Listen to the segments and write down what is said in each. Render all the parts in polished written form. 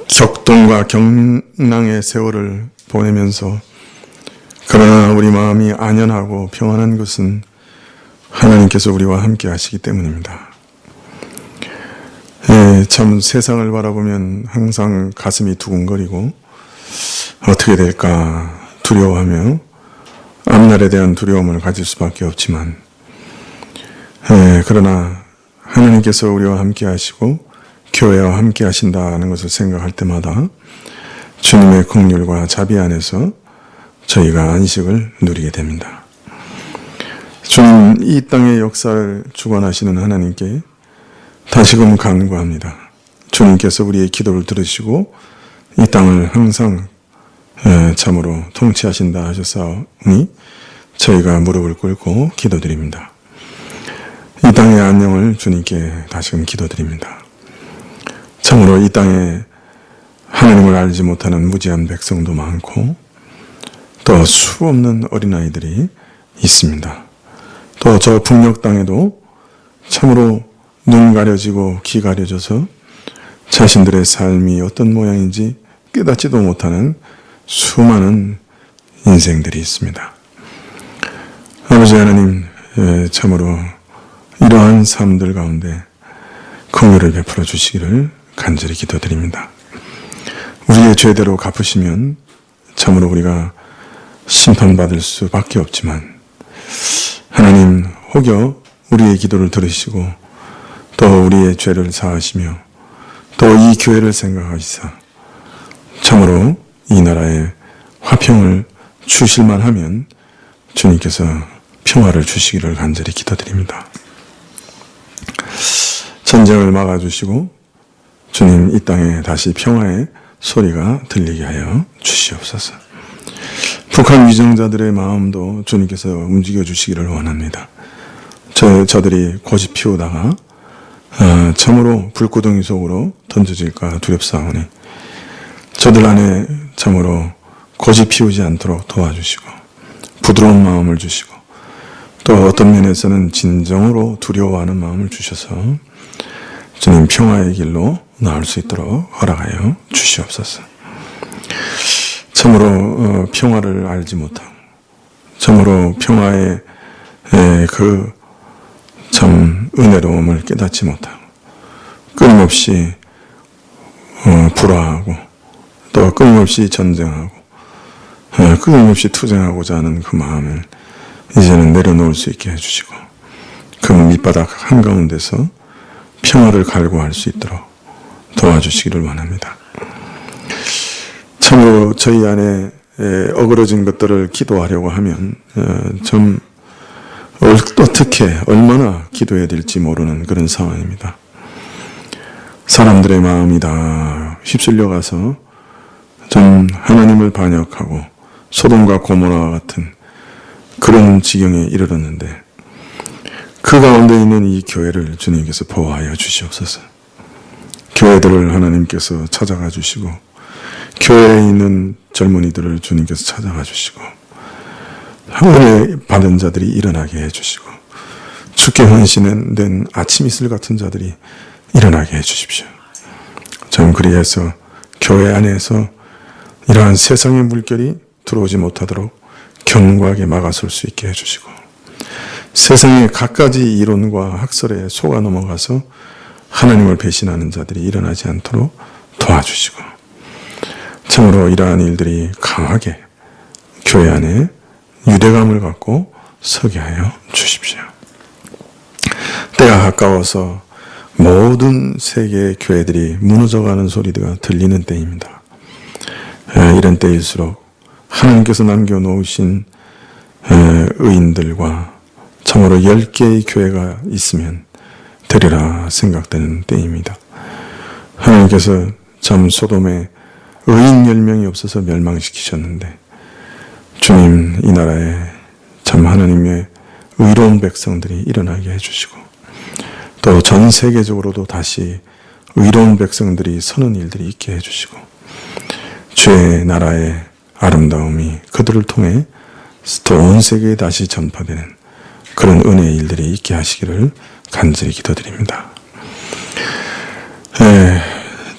격동과 경랑의 세월을 보내면서 그러나 우리 마음이 안연하고 평안한 것은 하나님께서 우리와 함께 하시기 때문입니다. 참 세상을 바라보면 항상 가슴이 두근거리고 어떻게 될까 두려워하며 앞날에 대한 두려움을 가질 수밖에 없지만 그러나 하나님께서 우리와 함께 하시고 교회와 함께 하신다는 것을 생각할 때마다 주님의 긍휼과 자비 안에서 저희가 안식을 누리게 됩니다. 주님 이 땅의 역사를 주관하시는 하나님께 다시금 간구합니다. 주님께서 우리의 기도를 들으시고 이 땅을 항상 참으로 통치하신다 하셨사오니 저희가 무릎을 꿇고 기도드립니다. 이 땅의 안녕을 주님께 다시금 기도드립니다. 참으로 이 땅에 하나님을 알지 못하는 무지한 백성도 많고 또 수없는 어린아이들이 있습니다. 또 저 북녘 땅에도 참으로 눈 가려지고 귀 가려져서 자신들의 삶이 어떤 모양인지 깨닫지도 못하는 수많은 인생들이 있습니다. 아버지 하나님, 참으로 이러한 삶들 가운데 긍휼을 베풀어 주시기를 간절히 기도드립니다. 우리의 죄대로 갚으시면 참으로 우리가 심판받을 수밖에 없지만 하나님 혹여 우리의 기도를 들으시고 또 우리의 죄를 사하시며 또 이 교회를 생각하시사 참으로 이 나라에 화평을 주실만 하면 주님께서 평화를 주시기를 간절히 기도드립니다. 전쟁을 막아주시고 주님 이 땅에 다시 평화의 소리가 들리게 하여 주시옵소서. 북한 위정자들의 마음도 주님께서 움직여 주시기를 원합니다. 저들이 고집 피우다가 참으로 불구덩이 속으로 던져질까 두렵사오니 저들 안에 참으로 고집 피우지 않도록 도와주시고 부드러운 마음을 주시고 또 어떤 면에서는 진정으로 두려워하는 마음을 주셔서 주님 평화의 길로 나올 수 있도록 허락하여 주시옵소서. 참으로 평화를 알지 못하고 참으로 평화의 그 참 은혜로움을 깨닫지 못하고 끊임없이 불화하고 또 끊임없이 전쟁하고 끊임없이 투쟁하고자 하는 그 마음을 이제는 내려놓을 수 있게 해주시고 그 밑바닥 한가운데서 평화를 갈구할 수 있도록 도와주시기를 원합니다. 참으로 저희 안에 어그러진 것들을 기도하려고 하면 좀 어떻게 얼마나 기도해야 될지 모르는 그런 상황입니다. 사람들의 마음이 다 휩쓸려 가서 좀 하나님을 반역하고 소돔과 고모라와 같은 그런 지경에 이르렀는데 그 가운데 있는 이 교회를 주님께서 보호하여 주시옵소서. 교회들을 하나님께서 찾아가 주시고 교회에 있는 젊은이들을 주님께서 찾아가 주시고 은혜 받은 자들이 일어나게 해주시고 주께 헌신된 아침 이슬 같은 자들이 일어나게 해주십시오. 참 그리해서 교회 안에서 이러한 세상의 물결이 들어오지 못하도록 견고하게 막아설 수 있게 해주시고 세상의 갖가지 이론과 학설에 속아 넘어가서 하나님을 배신하는 자들이 일어나지 않도록 도와주시고 참으로 이러한 일들이 강하게 교회 안에 유대감을 갖고 서게 하여 주십시오. 때가 가까워서 모든 세계의 교회들이 무너져가는 소리가 들리는 때입니다. 이런 때일수록 하나님께서 남겨놓으신 의인들과 참으로 10개의 교회가 있으면 되리라 생각되는 때입니다. 하나님께서 참 소돔에 의인 10명이 없어서 멸망시키셨는데 주님 이 나라에 참 하나님의 의로운 백성들이 일어나게 해주시고 또 전 세계적으로도 다시 의로운 백성들이 서는 일들이 있게 해주시고 주의 나라의 아름다움이 그들을 통해 온 세계에 다시 전파되는 그런 은혜의 일들이 있게 하시기를 간절히 기도드립니다.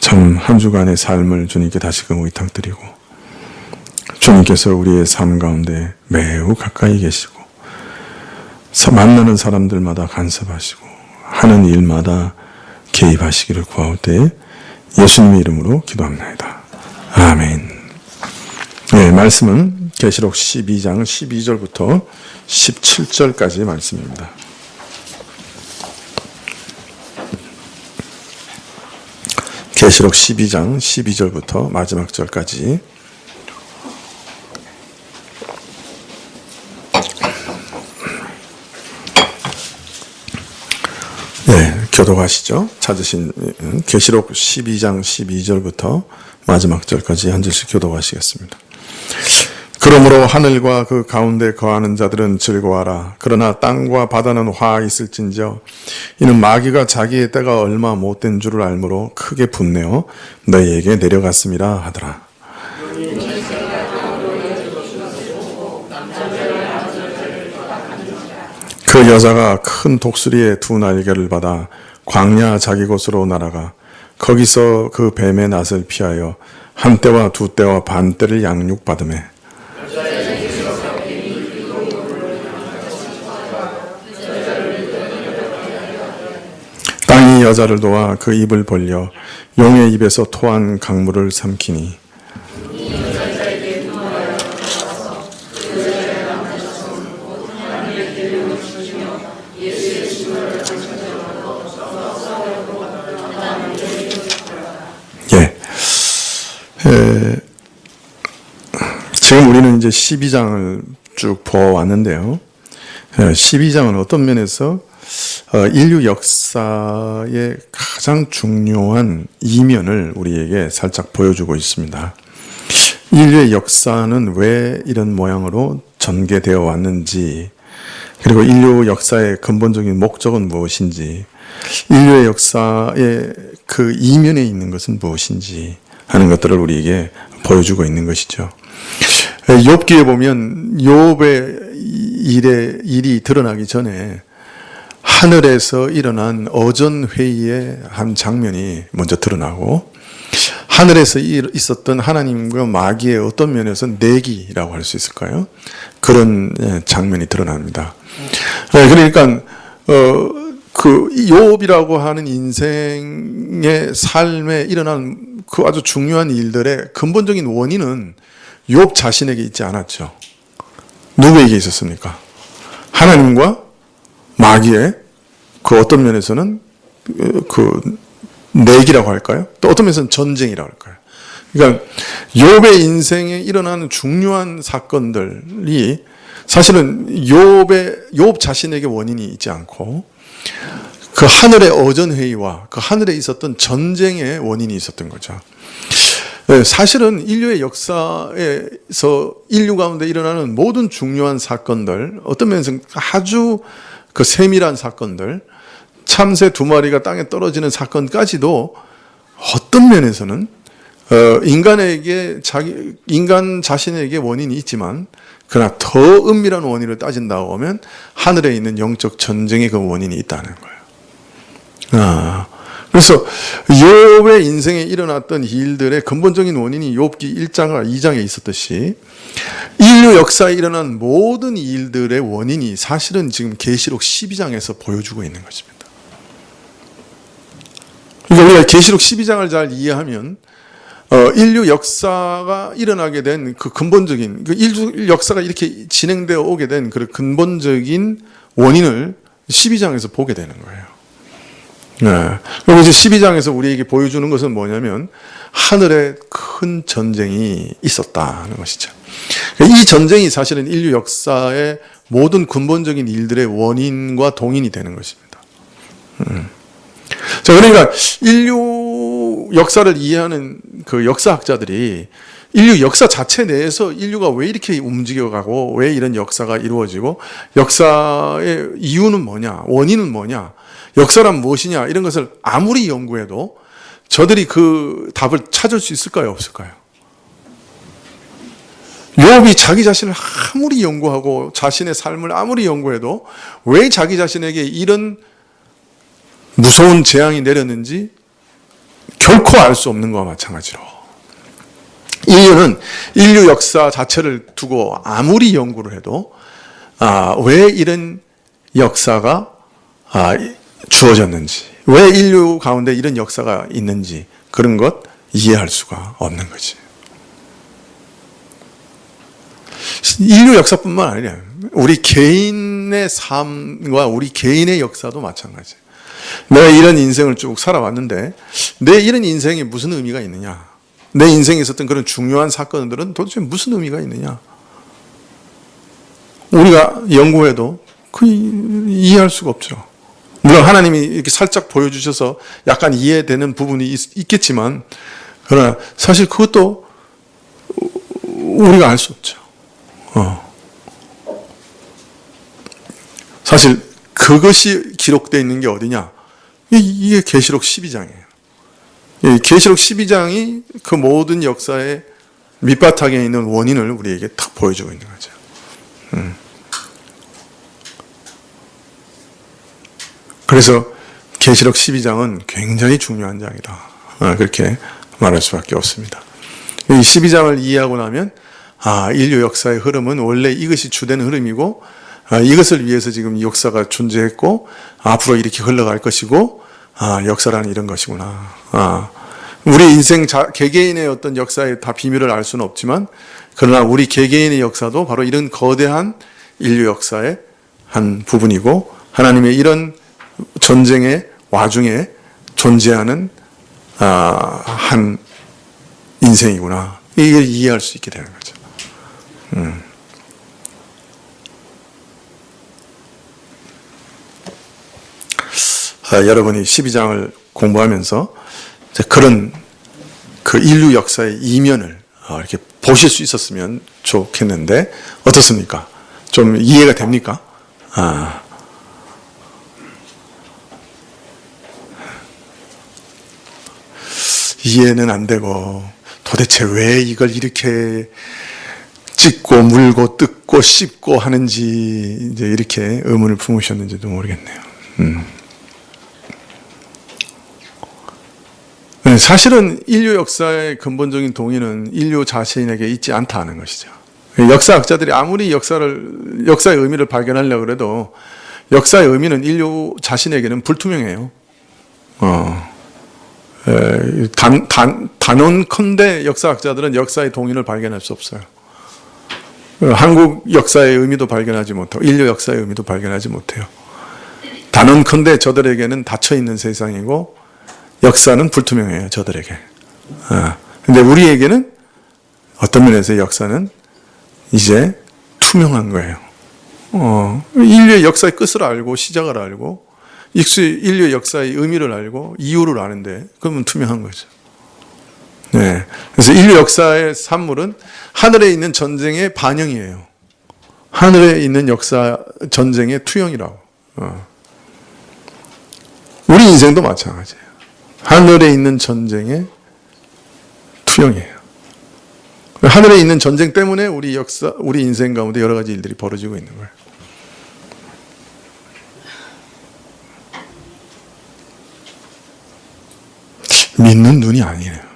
참 한 주간의 삶을 주님께 다시금 의탁드리고 주님께서 우리의 삶 가운데 매우 가까이 계시고 만나는 사람들마다 간섭하시고 하는 일마다 개입하시기를 구할 때 예수님의 이름으로 기도합니다. 아멘. 네, 말씀은 계시록 12장 12절부터 17절까지 말씀입니다. 계시록 12장 12절부터 마지막 절까지. 네, 교독하시죠. 찾으신 계시록 12장 12절부터 마지막 절까지 한 절씩 교독하시겠습니다. 그러므로 하늘과 그 가운데 거하는 자들은 즐거워하라. 그러나 땅과 바다는 화 있을진저 이는 마귀가 자기의 때가 얼마 못된 줄을 알므로 크게 분내어 너희에게 내려갔음이라 하더라. 그 여자가 큰 독수리의 두 날개를 받아 광야 자기 곳으로 날아가 거기서 그 뱀의 낫을 피하여 한 때와 두 때와 반 때를 양육받으매 땅이 여자를 도와 그 입을 벌려 용의 입에서 토한 강물을 삼키니 지금 우리는 이제 12장을 쭉 보아왔는데요. 12장은 어떤 면에서 인류 역사의 가장 중요한 이면을 우리에게 살짝 보여주고 있습니다. 인류의 역사는 왜 이런 모양으로 전개되어 왔는지, 그리고 인류 역사의 근본적인 목적은 무엇인지, 인류의 역사의 그 이면에 있는 것은 무엇인지 하는 것들을 우리에게 보여주고 있는 것이죠. 욥기에 보면 욥의 일이 드러나기 전에 하늘에서 일어난 어전회의의 한 장면이 먼저 드러나고 하늘에서 있었던 하나님과 마귀의 어떤 면에서 내기라고 할 수 있을까요? 그런 장면이 드러납니다. 그러니까 그 욥이라고 하는 인생의 삶에 일어난 그 아주 중요한 일들의 근본적인 원인은 욥 자신에게 있지 않았죠. 누구에게 있었습니까? 하나님과 마귀의 그 어떤 면에서는 그 내기라고 할까요? 또 어떤 면에서는 전쟁이라고 할까요? 그러니까 욥의 인생에 일어나는 중요한 사건들이 사실은 욥 자신에게 원인이 있지 않고 그 하늘의 어전회의와 그 하늘에 있었던 전쟁의 원인이 있었던 거죠. 사실은 인류의 역사에서 인류 가운데 일어나는 모든 중요한 사건들, 어떤 면에서 아주 그 세밀한 사건들, 참새 두 마리가 땅에 떨어지는 사건까지도 어떤 면에서는 인간 자신에게 원인이 있지만 그러나 더 은밀한 원인을 따진다고 하면 하늘에 있는 영적 전쟁의 그 원인이 있다는 거예요. 그래서 욥의 인생에 일어났던 일들의 근본적인 원인이 욥기 1장과 2장에 있었듯이 인류 역사에 일어난 모든 일들의 원인이 사실은 지금 계시록 12장에서 보여주고 있는 것입니다. 그러니까 우리가 계시록 12장을 잘 이해하면 인류 역사가 일어나게 된 그 근본적인 그 인류 역사가 이렇게 진행되어 오게 된 그 근본적인 원인을 12장에서 보게 되는 거예요. 그리고 이제 12장에서 우리에게 보여주는 것은 뭐냐면 하늘에 큰 전쟁이 있었다는 것이죠. 이 전쟁이 사실은 인류 역사의 모든 근본적인 일들의 원인과 동인이 되는 것입니다. 자, 그러니까 인류 역사를 이해하는 그 역사학자들이 인류 역사 자체 내에서 인류가 왜 이렇게 움직여가고 왜 이런 역사가 이루어지고 역사의 이유는 뭐냐, 원인은 뭐냐, 역사란 무엇이냐 이런 것을 아무리 연구해도 저들이 그 답을 찾을 수 있을까요? 없을까요? 욥이 자기 자신을 아무리 연구하고 자신의 삶을 아무리 연구해도 왜 자기 자신에게 이런 무서운 재앙이 내렸는지 결코 알 수 없는 것과 마찬가지로 인류는 인류 역사 자체를 두고 아무리 연구를 해도 왜 이런 역사가 주어졌는지, 왜 인류 가운데 이런 역사가 있는지 그런 것 이해할 수가 없는 거지. 인류 역사뿐만 아니라 우리 개인의 삶과 우리 개인의 역사도 마찬가지예요. 내가 이런 인생을 쭉 살아왔는데 내 이런 인생에 무슨 의미가 있느냐? 내 인생에 있었던 그런 중요한 사건들은 도대체 무슨 의미가 있느냐? 우리가 연구해도 이해할 수가 없죠. 물론 하나님이 이렇게 살짝 보여주셔서 약간 이해되는 부분이 있겠지만, 그러나 사실 그것도 우리가 알 수 없죠. 사실 그것이 기록되어 있는 게 어디냐? 이게 계시록 12장이에요. 계시록 12장이 그 모든 역사의 밑바탕에 있는 원인을 우리에게 딱 보여주고 있는 거죠. 그래서 계시록 12장은 굉장히 중요한 장이다. 그렇게 말할 수밖에 없습니다. 이 12장을 이해하고 나면 인류 역사의 흐름은 원래 이것이 주된 흐름이고 이것을 위해서 지금 이 역사가 존재했고 앞으로 이렇게 흘러갈 것이고 역사라는 이런 것이구나. 우리 인생 개개인의 어떤 역사의 다 비밀을 알 수는 없지만 그러나 우리 개개인의 역사도 바로 이런 거대한 인류 역사의 한 부분이고 하나님의 이런 전쟁의 와중에 존재하는 한 인생이구나. 이걸 이해할 수 있게 되는 거죠. 여러분이 12장을 공부하면서 그런 그 인류 역사의 이면을 이렇게 보실 수 있었으면 좋겠는데 어떻습니까? 좀 이해가 됩니까? 이해는 안 되고 도대체 왜 이걸 이렇게 찢고 물고 뜯고 씹고 하는지 이제 이렇게 의문을 품으셨는지도 모르겠네요. 사실은 인류 역사의 근본적인 동의는 인류 자신에게 있지 않다 하는 것이죠. 역사학자들이 아무리 역사의 의미를 발견하려고 해도 역사의 의미는 인류 자신에게는 불투명해요. 단언컨대 역사학자들은 역사의 동의를 발견할 수 없어요. 한국 역사의 의미도 발견하지 못하고 인류 역사의 의미도 발견하지 못해요. 단언컨대 저들에게는 닫혀있는 세상이고 역사는 불투명해요. 저들에게. 근데 우리에게는 어떤 면에서 역사는 이제 투명한 거예요. 인류의 역사의 끝을 알고 시작을 알고 인류의 역사의 의미를 알고 이유를 아는데 그러면 투명한 거죠. 네. 그래서 인류 역사의 산물은 하늘에 있는 전쟁의 반영이에요. 하늘에 있는 역사 전쟁의 투영이라고. 우리 인생도 마찬가지예요. 하늘에 있는 전쟁의 투영이에요. 하늘에 있는 전쟁 때문에 우리 인생 가운데 여러 가지 일들이 벌어지고 있는 거예요. 믿는 눈이 아니에요.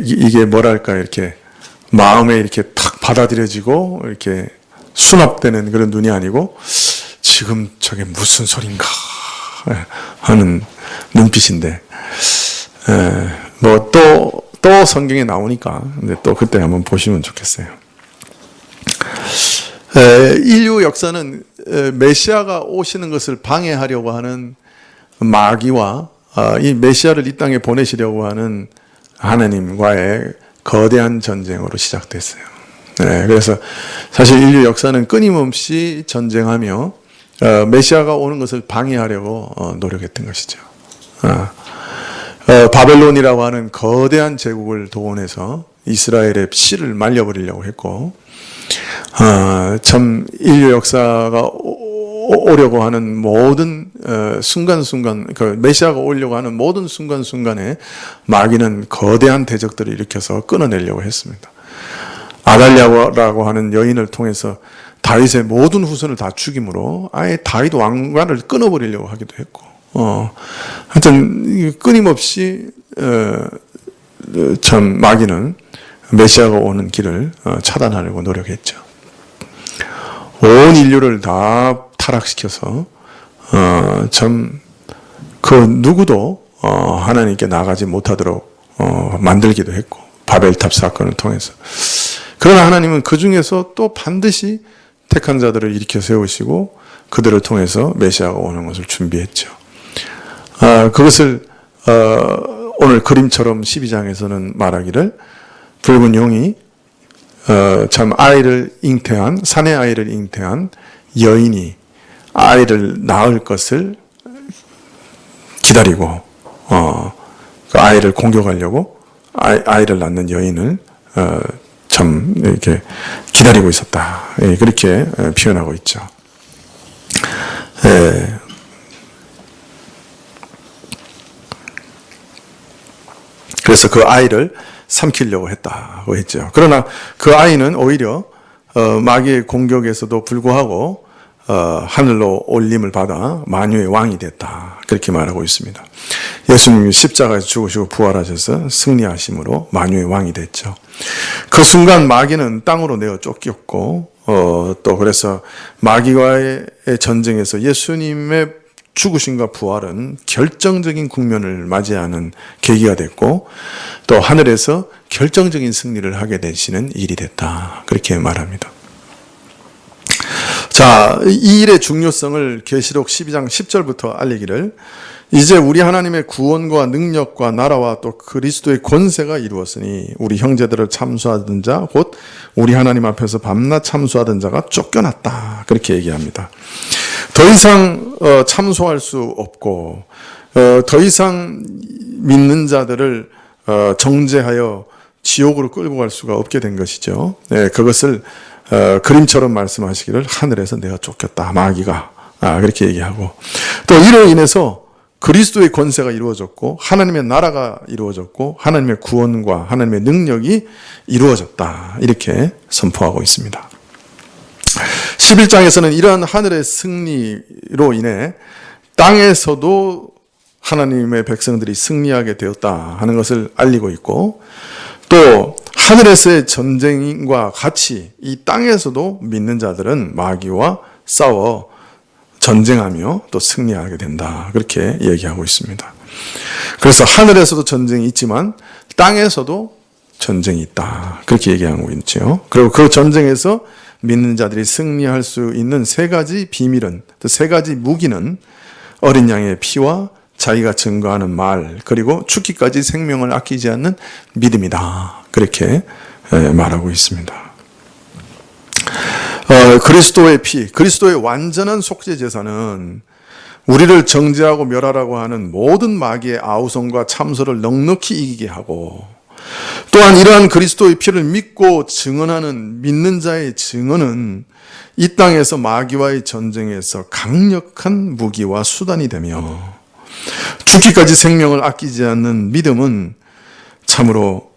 이게 뭐랄까, 이렇게 마음에 이렇게 탁 받아들여지고 이렇게 수납되는 그런 눈이 아니고 지금 저게 무슨 소린가 하는 눈빛인데, 뭐 또 성경에 나오니까 근데 또 그때 한번 보시면 좋겠어요. 인류 역사는 메시아가 오시는 것을 방해하려고 하는 마귀와 이 메시아를 이 땅에 보내시려고 하는 하나님과의 거대한 전쟁으로 시작됐어요. 그래서 사실 인류 역사는 끊임없이 전쟁하며 메시아가 오는 것을 방해하려고 노력했던 것이죠. 바벨론이라고 하는 거대한 제국을 동원해서 이스라엘의 씨를 말려버리려고 했고, 참 인류 역사가 오려고 하는 모든 순간순간, 그 메시아가 오려고 하는 모든 순간순간에 마귀는 거대한 대적들을 일으켜서 끊어내려고 했습니다. 아달랴라고 하는 여인을 통해서 다윗의 모든 후손을 다 죽임으로 아예 다윗 왕관을 끊어버리려고 하기도 했고, 하여튼 끊임없이 참 마귀는 메시아가 오는 길을 차단하려고 노력했죠. 온 인류를 다 타락시켜서 참 그 누구도 하나님께 나가지 못하도록 만들기도 했고, 바벨탑 사건을 통해서. 그러나 하나님은 그 중에서 또 반드시 택한 자들을 일으켜 세우시고 그들을 통해서 메시아가 오는 것을 준비했죠. 그것을 오늘 그림처럼 12장에서는 말하기를, 붉은 용이 참 아이를 잉태한, 사내 아이를 잉태한 여인이 아이를 낳을 것을 기다리고 그 아이를 공격하려고 아이를 낳는 여인을 참 이렇게 기다리고 있었다. 그렇게 표현하고 있죠. 그래서 그 아이를 삼키려고 했다고 했죠. 그러나 그 아이는 오히려 마귀의 공격에서도 불구하고 하늘로 올림을 받아 만유의 왕이 됐다. 그렇게 말하고 있습니다. 예수님이 십자가에서 죽으시고 부활하셔서 승리하심으로 만유의 왕이 됐죠. 그 순간 마귀는 땅으로 내어 쫓겼고, 또 그래서 마귀와의 전쟁에서 예수님의 죽으심과 부활은 결정적인 국면을 맞이하는 계기가 됐고, 또 하늘에서 결정적인 승리를 하게 되시는 일이 됐다. 그렇게 말합니다. 자, 이 일의 중요성을 계시록 12장 10절부터 알리기를, 이제 우리 하나님의 구원과 능력과 나라와 또 그리스도의 권세가 이루었으니 우리 형제들을 참수하던 자, 곧 우리 하나님 앞에서 밤낮 참수하던 자가 쫓겨났다. 그렇게 얘기합니다. 더 이상 참소할 수 없고, 더 이상 믿는 자들을 정죄하여 지옥으로 끌고 갈 수가 없게 된 것이죠. 그것을 그림처럼 말씀하시기를, 하늘에서 내가 쫓겼다, 마귀가. 그렇게 얘기하고, 또 이로 인해서 그리스도의 권세가 이루어졌고 하나님의 나라가 이루어졌고 하나님의 구원과 하나님의 능력이 이루어졌다. 이렇게 선포하고 있습니다. 11장에서는 이러한 하늘의 승리로 인해 땅에서도 하나님의 백성들이 승리하게 되었다 하는 것을 알리고 있고, 또 하늘에서의 전쟁과 같이 이 땅에서도 믿는 자들은 마귀와 싸워 전쟁하며 또 승리하게 된다. 그렇게 얘기하고 있습니다. 그래서 하늘에서도 전쟁이 있지만 땅에서도 전쟁이 있다. 그렇게 얘기하고 있죠. 그리고 그 전쟁에서 믿는 자들이 승리할 수 있는 세 가지 비밀은, 또 세 가지 무기는 어린 양의 피와 자기가 증거하는 말, 그리고 죽기까지 생명을 아끼지 않는 믿음이다. 그렇게 말하고 있습니다. 그리스도의 피, 그리스도의 완전한 속죄 제사는 우리를 정죄하고 멸하라고 하는 모든 마귀의 아우성과 참소를 넉넉히 이기게 하고, 또한 이러한 그리스도의 피를 믿고 증언하는 믿는 자의 증언은 이 땅에서 마귀와의 전쟁에서 강력한 무기와 수단이 되며, 죽기까지 생명을 아끼지 않는 믿음은 참으로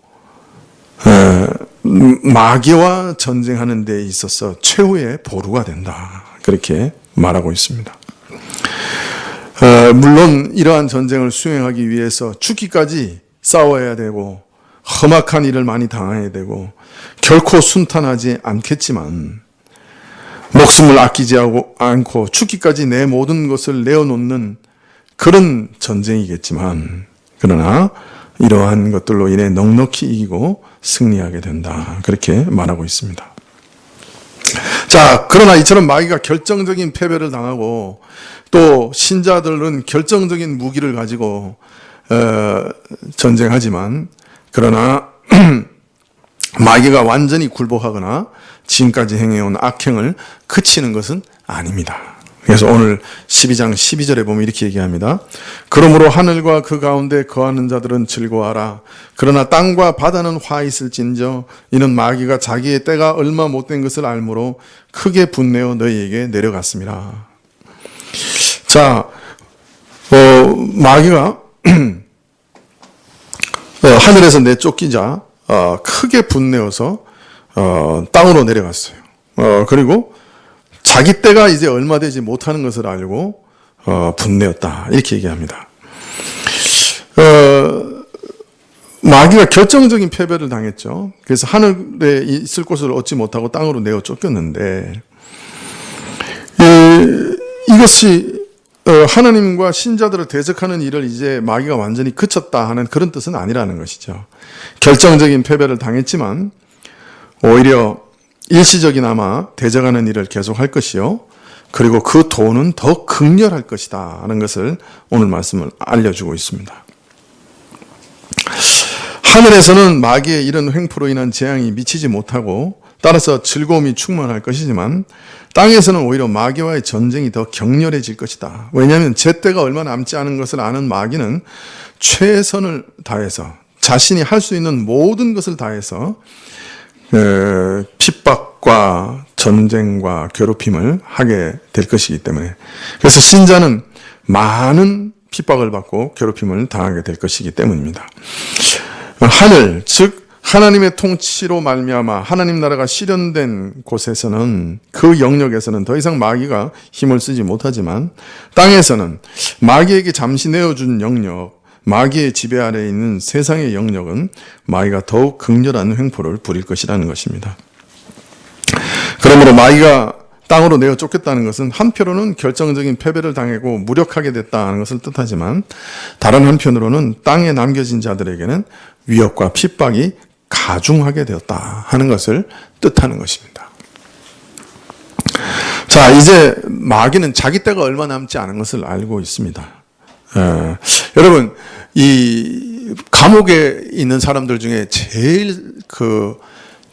마귀와 전쟁하는 데 있어서 최후의 보루가 된다. 그렇게 말하고 있습니다. 물론 이러한 전쟁을 수행하기 위해서 죽기까지 싸워야 되고 험악한 일을 많이 당해야 되고 결코 순탄하지 않겠지만, 목숨을 아끼지 않고 죽기까지 내 모든 것을 내어놓는 그런 전쟁이겠지만, 그러나 이러한 것들로 인해 넉넉히 이기고 승리하게 된다. 그렇게 말하고 있습니다. 자, 그러나 이처럼 마귀가 결정적인 패배를 당하고 또 신자들은 결정적인 무기를 가지고 전쟁하지만, 그러나 마귀가 완전히 굴복하거나 지금까지 행해온 악행을 그치는 것은 아닙니다. 그래서 오늘 12장 12절에 보면 이렇게 얘기합니다. 그러므로 하늘과 그 가운데 거하는 자들은 즐거워하라. 그러나 땅과 바다는 화 있을진저 이는 마귀가 자기의 때가 얼마 못된 것을 알므로 크게 분내어 너희에게 내려갔습니다. 자, 마귀가 하늘에서 내쫓기자 크게 분내어서 땅으로 내려갔어요. 그리고 자기 때가 이제 얼마 되지 못하는 것을 알고 분내었다. 이렇게 얘기합니다. 마귀가 결정적인 패배를 당했죠. 그래서 하늘에 있을 곳을 얻지 못하고 땅으로 내어 쫓겼는데, 이것이 하나님과 신자들을 대적하는 일을 이제 마귀가 완전히 그쳤다 하는 그런 뜻은 아니라는 것이죠. 결정적인 패배를 당했지만 오히려 일시적이나마 대적하는 일을 계속할 것이요, 그리고 그 도는 더 극렬할 것이다 하는 것을 오늘 말씀을 알려주고 있습니다. 하늘에서는 마귀의 이런 횡포로 인한 재앙이 미치지 못하고 따라서 즐거움이 충만할 것이지만 땅에서는 오히려 마귀와의 전쟁이 더 격렬해질 것이다. 왜냐하면 제때가 얼마 남지 않은 것을 아는 마귀는 최선을 다해서 자신이 할 수 있는 모든 것을 다해서 핍박과 전쟁과 괴롭힘을 하게 될 것이기 때문에, 그래서 신자는 많은 핍박을 받고 괴롭힘을 당하게 될 것이기 때문입니다. 하늘, 즉 하나님의 통치로 말미암아 하나님 나라가 실현된 곳에서는, 그 영역에서는 더 이상 마귀가 힘을 쓰지 못하지만 땅에서는 마귀에게 잠시 내어준 영역, 마귀의 지배 아래에 있는 세상의 영역은 마귀가 더욱 극렬한 횡포를 부릴 것이라는 것입니다. 그러므로 마귀가 땅으로 내어 쫓겼다는 것은 한편으로는 결정적인 패배를 당하고 무력하게 됐다는 것을 뜻하지만, 다른 한편으로는 땅에 남겨진 자들에게는 위협과 핍박이 가중하게 되었다 하는 것을 뜻하는 것입니다. 자, 이제 마귀는 자기 때가 얼마 남지 않은 것을 알고 있습니다. 여러분, 이 감옥에 있는 사람들 중에 제일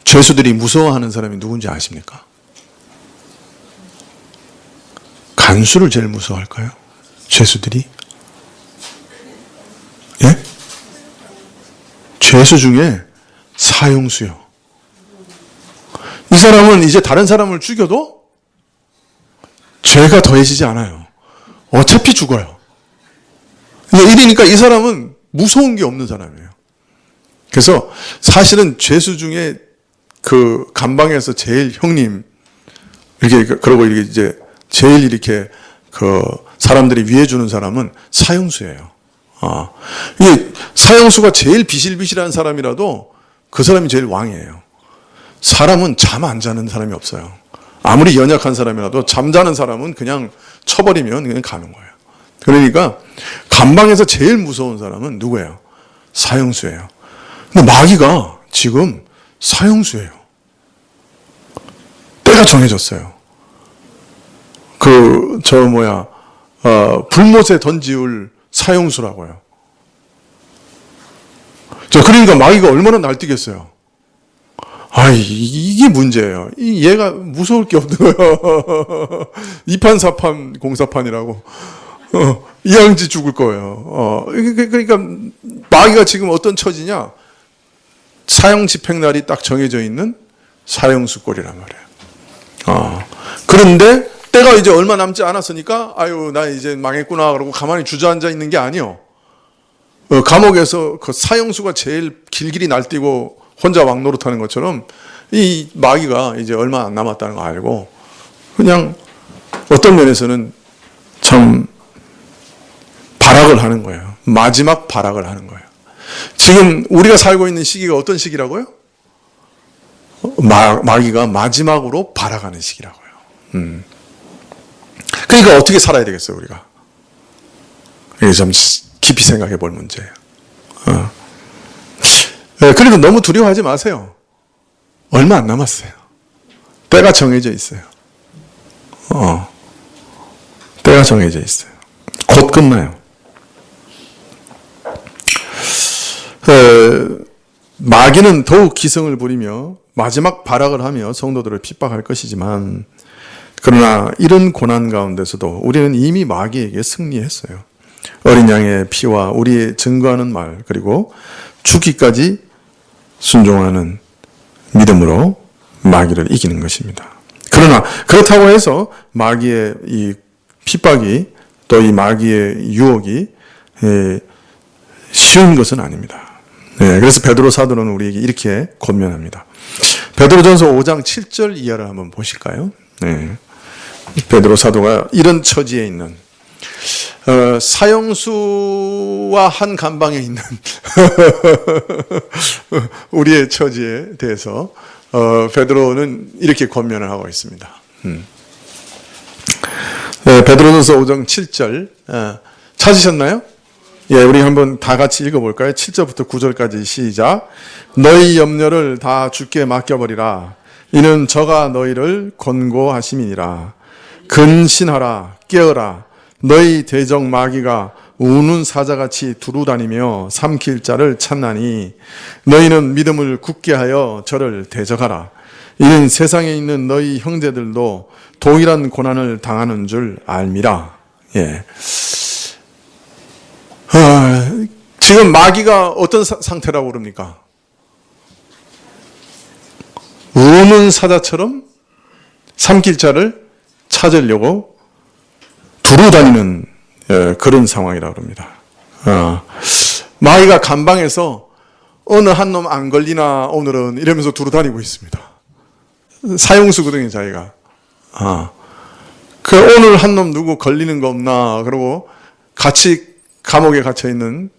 죄수들이 무서워하는 사람이 누군지 아십니까? 간수를 제일 무서워할까요? 죄수들이? 예? 죄수 중에 사형수요. 이 사람은 이제 다른 사람을 죽여도 죄가 더해지지 않아요. 어차피 죽어요. 이러니까 이 사람은 무서운 게 없는 사람이에요. 그래서 사실은 죄수 중에 그 감방에서 제일 형님, 이렇게, 그러고 이제 제일 이렇게 사람들이 위해주는 사람은 사형수예요. 이게 사형수가 제일 비실비실한 사람이라도 그 사람이 제일 왕이에요. 사람은 잠 안 자는 사람이 없어요. 아무리 연약한 사람이라도 잠자는 사람은 그냥 쳐버리면 그냥 가는 거예요. 그러니까 감방에서 제일 무서운 사람은 누구예요? 사형수예요. 근데 마귀가 지금 사형수예요. 때가 정해졌어요. 불못에 던지울 사형수라고요. 그러니까 마귀가 얼마나 날뛰겠어요. 이게 문제예요. 얘가 무서울 게 없는 거예요. 이판사판 공사판이라고. 이양지 죽을 거예요. 그러니까 마귀가 지금 어떤 처지냐? 사형 집행날이 딱 정해져 있는 사형수 꼴이란 말이에요. 그런데 때가 이제 얼마 남지 않았으니까 나 이제 망했구나 그러고 가만히 주저앉아 있는 게 아니요. 감옥에서 그 사형수가 제일 길길이 날뛰고 혼자 왕노릇하는 것처럼 이 마귀가 이제 얼마 안 남았다는 거 알고 그냥 어떤 면에서는 참 발악을 하는 거예요. 마지막 발악을 하는 거예요. 지금 우리가 살고 있는 시기가 어떤 시기라고요? 마귀가 마지막으로 발악하는 시기라고요. 그러니까 어떻게 살아야 되겠어요, 우리가? 이게 좀 깊이 생각해 볼 문제예요. 그래도 너무 두려워하지 마세요. 얼마 안 남았어요. 때가 정해져 있어요. 때가 정해져 있어요. 곧 끝나요. 마귀는 더욱 기승을 부리며 마지막 발악을 하며 성도들을 핍박할 것이지만, 그러나 이런 고난 가운데서도 우리는 이미 마귀에게 승리했어요. 어린 양의 피와 우리의 증거하는 말, 그리고 죽기까지 순종하는 믿음으로 마귀를 이기는 것입니다. 그러나 그렇다고 해서 마귀의 이 핍박이, 또 이 마귀의 유혹이 쉬운 것은 아닙니다. 그래서 베드로 사도는 우리에게 이렇게 권면합니다. 베드로전서 5장 7절 이하를 한번 보실까요? 베드로 사도가 이런 처지에 있는 사형수와 한 감방에 있는 우리의 처지에 대해서 베드로는 이렇게 권면을 하고 있습니다. 네, 베드로전서 5장 7절 찾으셨나요? 예, 우리 한번 다 같이 읽어볼까요? 7절부터 9절까지 시작. 너희 염려를 다 주께 맡겨버리라. 이는 저가 너희를 권고하심이니라. 근신하라, 깨어라. 너희 대적 마귀가 우는 사자같이 두루다니며 삼킬 자를 찾나니 너희는 믿음을 굳게 하여 저를 대적하라. 이는 세상에 있는 너희 형제들도 동일한 고난을 당하는 줄 알미라. 예. 지금 마귀가 어떤 상태라고 그럽니까? 우는 사자처럼 삼킬 자를 찾으려고 두루다니는 그런 상황이라고 합니다. 마귀가 감방에서 어느 한 놈 안 걸리나 오늘은 이러면서 두루다니고 있습니다. 사형수거든요, 자기가. 오늘 한 놈 누구 걸리는 거 없나 그러고 같이 감옥에 갇혀 있는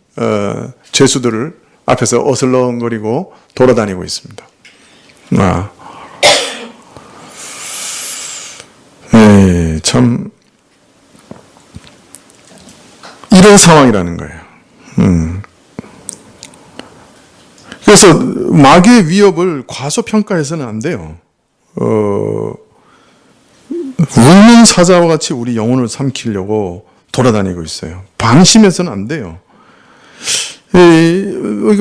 죄수들을 앞에서 어슬렁거리고 돌아다니고 있습니다. 네, 참 이런 상황이라는 거예요. 그래서 마귀의 위협을 과소평가해서는 안 돼요. 우는 사자와 같이 우리 영혼을 삼키려고 돌아다니고 있어요. 방심해서는 안 돼요.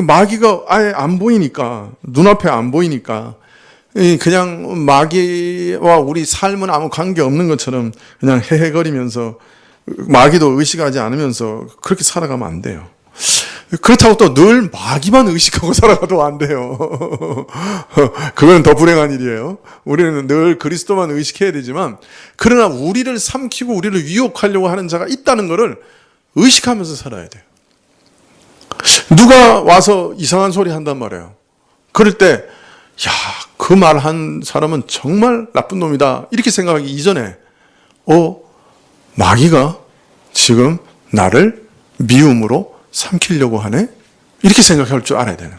마귀가 아예 안 보이니까, 눈앞에 안 보이니까, 그냥 마귀와 우리 삶은 아무 관계 없는 것처럼 그냥 헤헤거리면서 마귀도 의식하지 않으면서 그렇게 살아가면 안 돼요. 그렇다고 또 늘 마귀만 의식하고 살아가도 안 돼요. 그건 더 불행한 일이에요. 우리는 늘 그리스도만 의식해야 되지만, 그러나 우리를 삼키고 우리를 유혹하려고 하는 자가 있다는 것을 의식하면서 살아야 돼요. 누가 와서 이상한 소리 한단 말이에요. 그럴 때, 그 말 한 사람은 정말 나쁜 놈이다. 이렇게 생각하기 이전에, 마귀가 지금 나를 미움으로 삼키려고 하네? 이렇게 생각할 줄 알아야 되는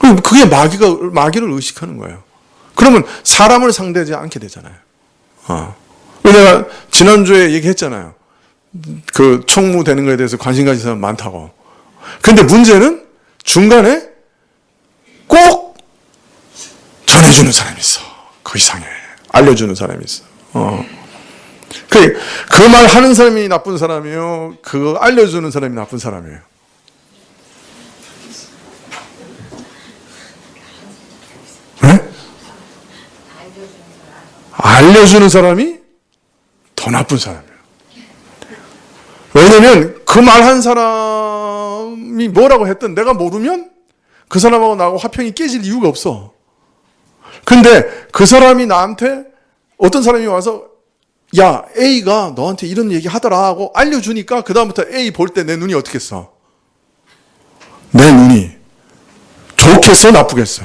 거예요. 그게 마귀를 의식하는 거예요. 그러면 사람을 상대하지 않게 되잖아요. 내가 지난주에 얘기했잖아요. 그 총무 되는 거에 대해서 관심 가진 사람 많다고. 근데 문제는 중간에 꼭 전해주는 사람이 있어. 그 이상해. 알려주는 사람이 있어. 그 말 하는 사람이 나쁜 사람이에요? 그거 알려주는 사람이 나쁜 사람이에요? 네? 알려주는 사람이 더 나쁜 사람이에요. 왜냐면 그 말 한 사람이 뭐라고 했든 내가 모르면 그 사람하고 나하고 화평이 깨질 이유가 없어. 근데 그 사람이 나한테 어떤 사람이 와서 야, A가 너한테 이런 얘기 하더라 하고 알려주니까 그 다음부터 A 볼 때 내 눈이 어떻겠어? 내 눈이 좋겠어? 나쁘겠어?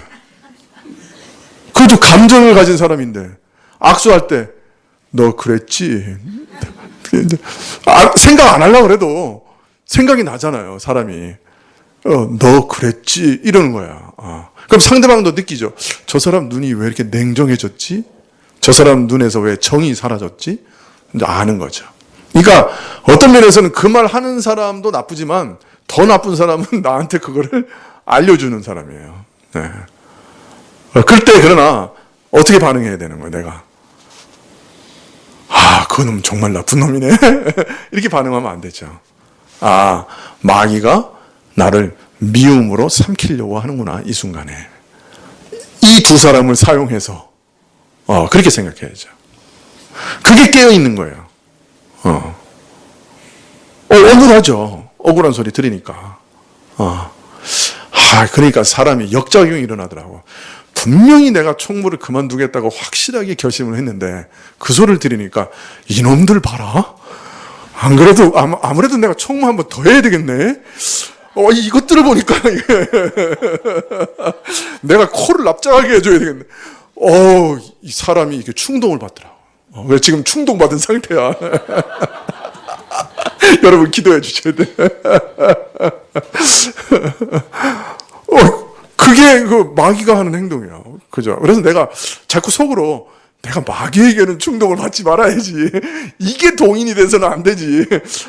그래도 감정을 가진 사람인데 악수할 때 너 그랬지? 생각 안 하려고 그래도 생각이 나잖아요, 사람이. 너 그랬지? 이러는 거야. 그럼 상대방도 느끼죠. 저 사람 눈이 왜 이렇게 냉정해졌지? 저 사람 눈에서 왜 정이 사라졌지? 이제 아는 거죠. 그러니까 어떤 면에서는 그 말 하는 사람도 나쁘지만 더 나쁜 사람은 나한테 그거를 알려주는 사람이에요. 네. 그때 그러나 어떻게 반응해야 되는 거예요, 내가? 그놈 정말 나쁜 놈이네. 이렇게 반응하면 안 되죠. 마귀가 나를 미움으로 삼키려고 하는구나, 이 순간에. 이 두 사람을 사용해서 그렇게 생각해야죠. 그게 깨어있는 거예요. 억울하죠. 억울한 소리 들으니까. 그러니까 사람이 역작용이 일어나더라고. 분명히 내가 총무를 그만두겠다고 확실하게 결심을 했는데 그 소리를 들으니까 이놈들 봐라. 안 그래도 아무래도 내가 총무 한번 더 해야 되겠네. 이것들을 보니까 내가 코를 납작하게 해줘야 되겠네. 이 사람이 이렇게 충동을 받더라고. 그래서 지금 충동받은 상태야. 여러분 기도해 주셔야 돼. 그게 그 마귀가 하는 행동이야. 그죠? 그래서 내가 자꾸 속으로 내가 마귀에게는 충동을 받지 말아야지. 이게 동인이 돼서는 안 되지.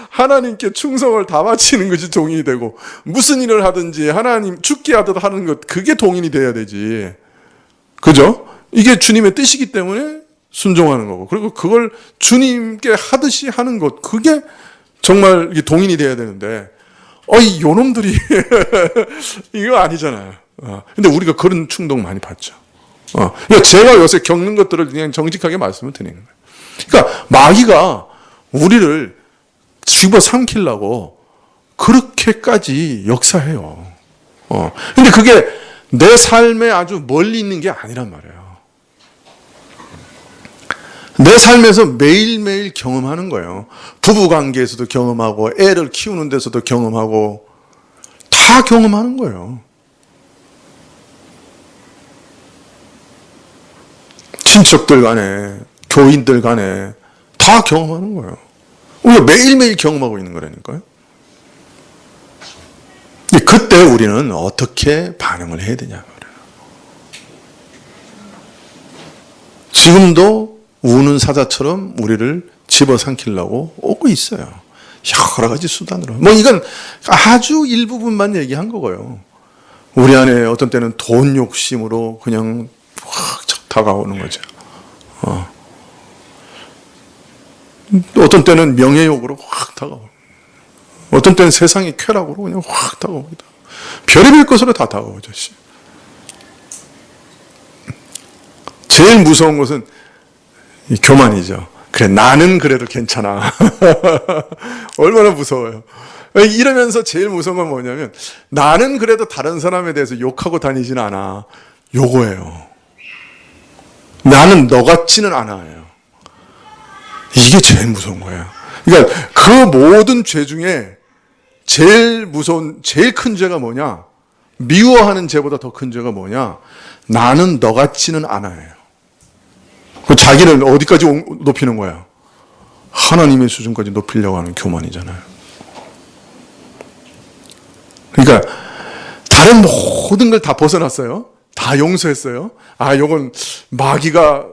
하나님께 충성을 다 바치는 것이 동인이 되고, 무슨 일을 하든지 하나님 죽게 하듯 하는 것, 그게 동인이 돼야 되지. 그죠? 이게 주님의 뜻이기 때문에 순종하는 거고, 그리고 그걸 주님께 하듯이 하는 것, 그게 정말 이게 동인이 돼야 되는데, 이 요놈들이 이거 아니잖아요. 근데 우리가 그런 충동 많이 받죠. 그러니까 제가 요새 겪는 것들을 그냥 정직하게 말씀을 드리는 거예요. 그러니까 마귀가 우리를 집어삼키려고 그렇게까지 역사해요. 근데 그게 내 삶에 아주 멀리 있는 게 아니란 말이에요. 내 삶에서 매일매일 경험하는 거예요. 부부 관계에서도 경험하고, 애를 키우는 데서도 경험하고, 다 경험하는 거예요. 친척들 간에, 교인들 간에 다 경험하는 거예요. 우리가 매일매일 경험하고 있는 거라니까요. 그때 우리는 어떻게 반응을 해야 되냐. 지금도 우는 사자처럼 우리를 집어삼키려고 오고 있어요. 여러 가지 수단으로. 이건 아주 일부분만 얘기한 거고요. 우리 안에 어떤 때는 돈 욕심으로 그냥 확 다가오는 거죠. 어떤 때는 명예욕으로 확 다가오고, 어떤 때는 세상의 쾌락으로 그냥 확 다가오기도 하고, 별의별 것으로 다 다가오죠. 제일 무서운 것은 이 교만이죠. 그래, 나는 그래도 괜찮아. 얼마나 무서워요. 이러면서 제일 무서운 건 뭐냐면, 나는 그래도 다른 사람에 대해서 욕하고 다니지는 않아. 요거예요. 나는 너 같지는 않아요. 이게 제일 무서운 거예요. 그러니까 그 모든 죄 중에 제일 무서운, 제일 큰 죄가 뭐냐? 미워하는 죄보다 더 큰 죄가 뭐냐? 나는 너 같지는 않아요. 자기를 어디까지 높이는 거야? 하나님의 수준까지 높이려고 하는 교만이잖아요. 그러니까 다른 모든 걸 다 벗어났어요. 다 용서했어요. 요건 마귀가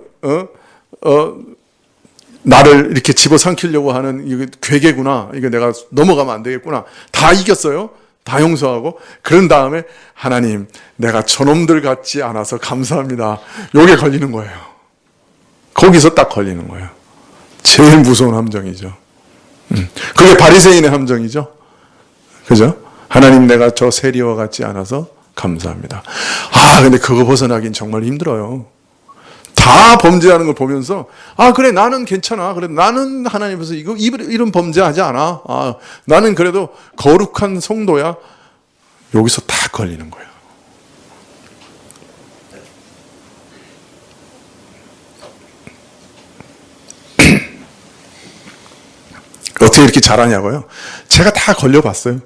나를 이렇게 집어삼키려고 하는 이게 괴계구나. 이거 내가 넘어가면 안 되겠구나. 다 이겼어요. 다 용서하고, 그런 다음에 하나님, 내가 저놈들 같지 않아서 감사합니다. 요게 걸리는 거예요. 거기서 딱 걸리는 거예요. 제일 무서운 함정이죠. 그게 바리새인의 함정이죠. 그죠? 하나님, 내가 저 세리와 같지 않아서 감사합니다. 근데 그거 벗어나긴 정말 힘들어요. 다 범죄하는 걸 보면서, 그래, 나는 괜찮아. 그래, 나는 하나님 앞에서 이런 범죄하지 않아. 나는 그래도 거룩한 성도야. 여기서 다 걸리는 거예요. 어떻게 이렇게 잘하냐고요? 제가 다 걸려봤어요.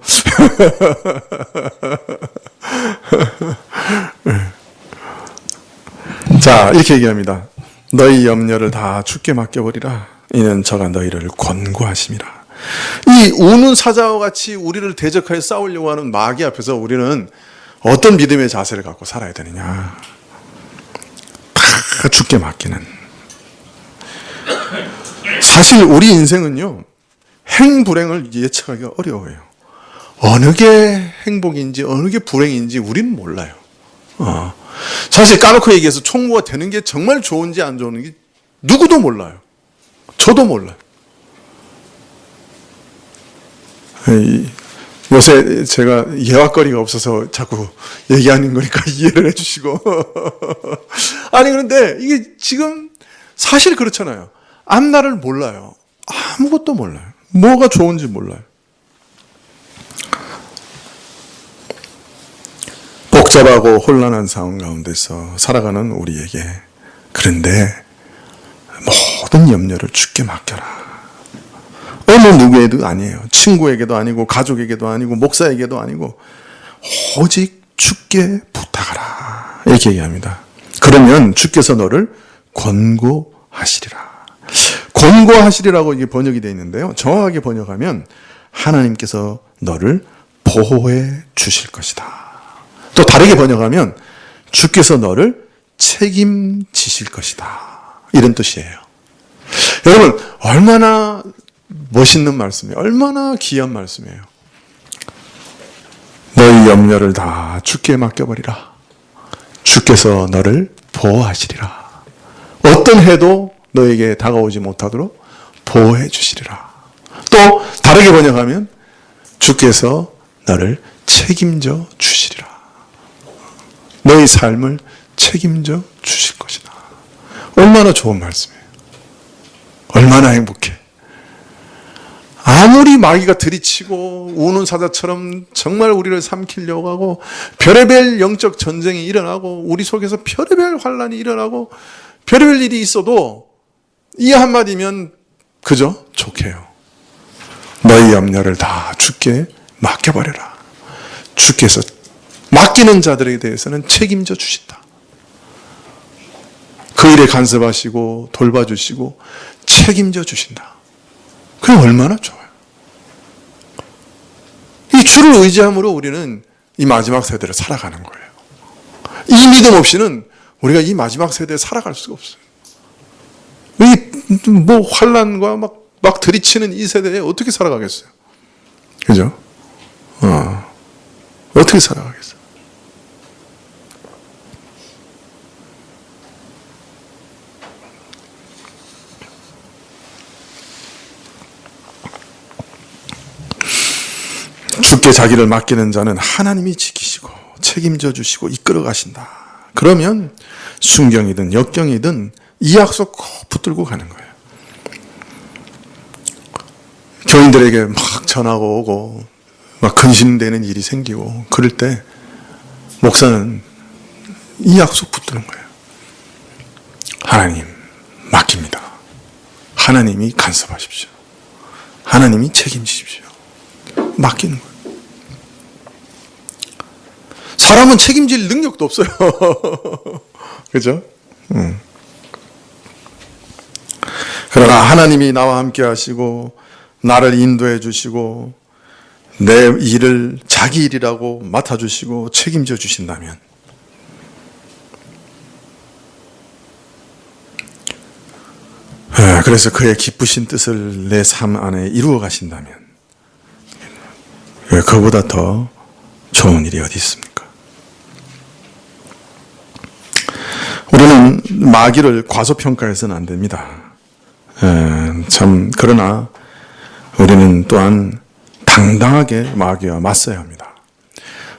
자, 이렇게 얘기합니다. 너희 염려를 다 주께 맡겨버리라. 이는 저가 너희를 권고하심이라. 이 우는 사자와 같이 우리를 대적하여 싸우려고 하는 마귀 앞에서 우리는 어떤 믿음의 자세를 갖고 살아야 되느냐. 다 주께 맡기는. 사실 우리 인생은요, 행불행을 예측하기가 어려워요. 어느 게 행복인지 어느 게 불행인지 우리는 몰라요. 사실 까놓고 얘기해서 총무가 되는 게 정말 좋은지 안 좋은지 누구도 몰라요. 저도 몰라요. 요새 제가 예화거리가 없어서 자꾸 얘기하는 거니까 이해를 해주시고. 그런데 이게 지금 사실 그렇잖아요. 앞날을 몰라요. 아무것도 몰라요. 뭐가 좋은지 몰라요. 복잡하고 혼란한 상황 가운데서 살아가는 우리에게, 그런데 모든 염려를 주께 맡겨라. 어느 누구에도 아니에요. 친구에게도 아니고 가족에게도 아니고 목사에게도 아니고 오직 주께 부탁하라. 이렇게 얘기합니다. 그러면 주께서 너를 권고하시리라. 권고하시리라고 이게 번역이 되어 있는데요. 정확하게 번역하면 하나님께서 너를 보호해 주실 것이다. 또 다르게 번역하면 주께서 너를 책임지실 것이다. 이런 뜻이에요. 여러분, 얼마나 멋있는 말씀이에요. 얼마나 귀한 말씀이에요. 너희 염려를 다 주께 맡겨버리라. 주께서 너를 보호하시리라. 어떤 해도 너에게 다가오지 못하도록 보호해 주시리라. 또 다르게 번역하면 주께서 너를 책임져 주시리라. 너희 삶을 책임져 주실 것이다. 얼마나 좋은 말씀이에요. 얼마나 행복해. 아무리 마귀가 들이치고 우는 사자처럼 정말 우리를 삼키려고 하고 별의별 영적 전쟁이 일어나고 우리 속에서 별의별 환란이 일어나고 별의별 일이 있어도 이 한마디면 그저 좋게요. 너희 염려를 다 주께 맡겨버려라. 주께서 맡기는 자들에 대해서는 책임져 주신다. 그 일에 간섭하시고 돌봐주시고 책임져 주신다. 그게 얼마나 좋아요. 이 주를 의지함으로 우리는 이 마지막 세대를 살아가는 거예요. 이 믿음 없이는 우리가 이 마지막 세대에 살아갈 수가 없어요. 이 뭐 환란과 막 들이치는 이 세대에 어떻게 살아가겠어요? 그죠? 어떻게 살아가겠어요? 주께 자기를 맡기는 자는 하나님이 지키시고 책임져 주시고 이끌어 가신다. 그러면 순경이든 역경이든 이 약속 꼭 붙들고 가는 거예요. 교인들에게 막 전화가 오고 막 근심되는 일이 생기고 그럴 때 목사는 이 약속 붙드는 거예요. 하나님 맡깁니다. 하나님이 간섭하십시오. 하나님이 책임지십시오. 맡기는 거예요. 사람은 책임질 능력도 없어요. 그죠? 그러나 하나님이 나와 함께 하시고 나를 인도해 주시고 내 일을 자기 일이라고 맡아주시고 책임져 주신다면 그래서 그의 기쁘신 뜻을 내 삶 안에 이루어 가신다면 그보다 더 좋은 일이 어디 있습니까? 우리는 마귀를 과소평가해서는 안 됩니다. 그러나 우리는 또한 당당하게 마귀와 맞서야 합니다.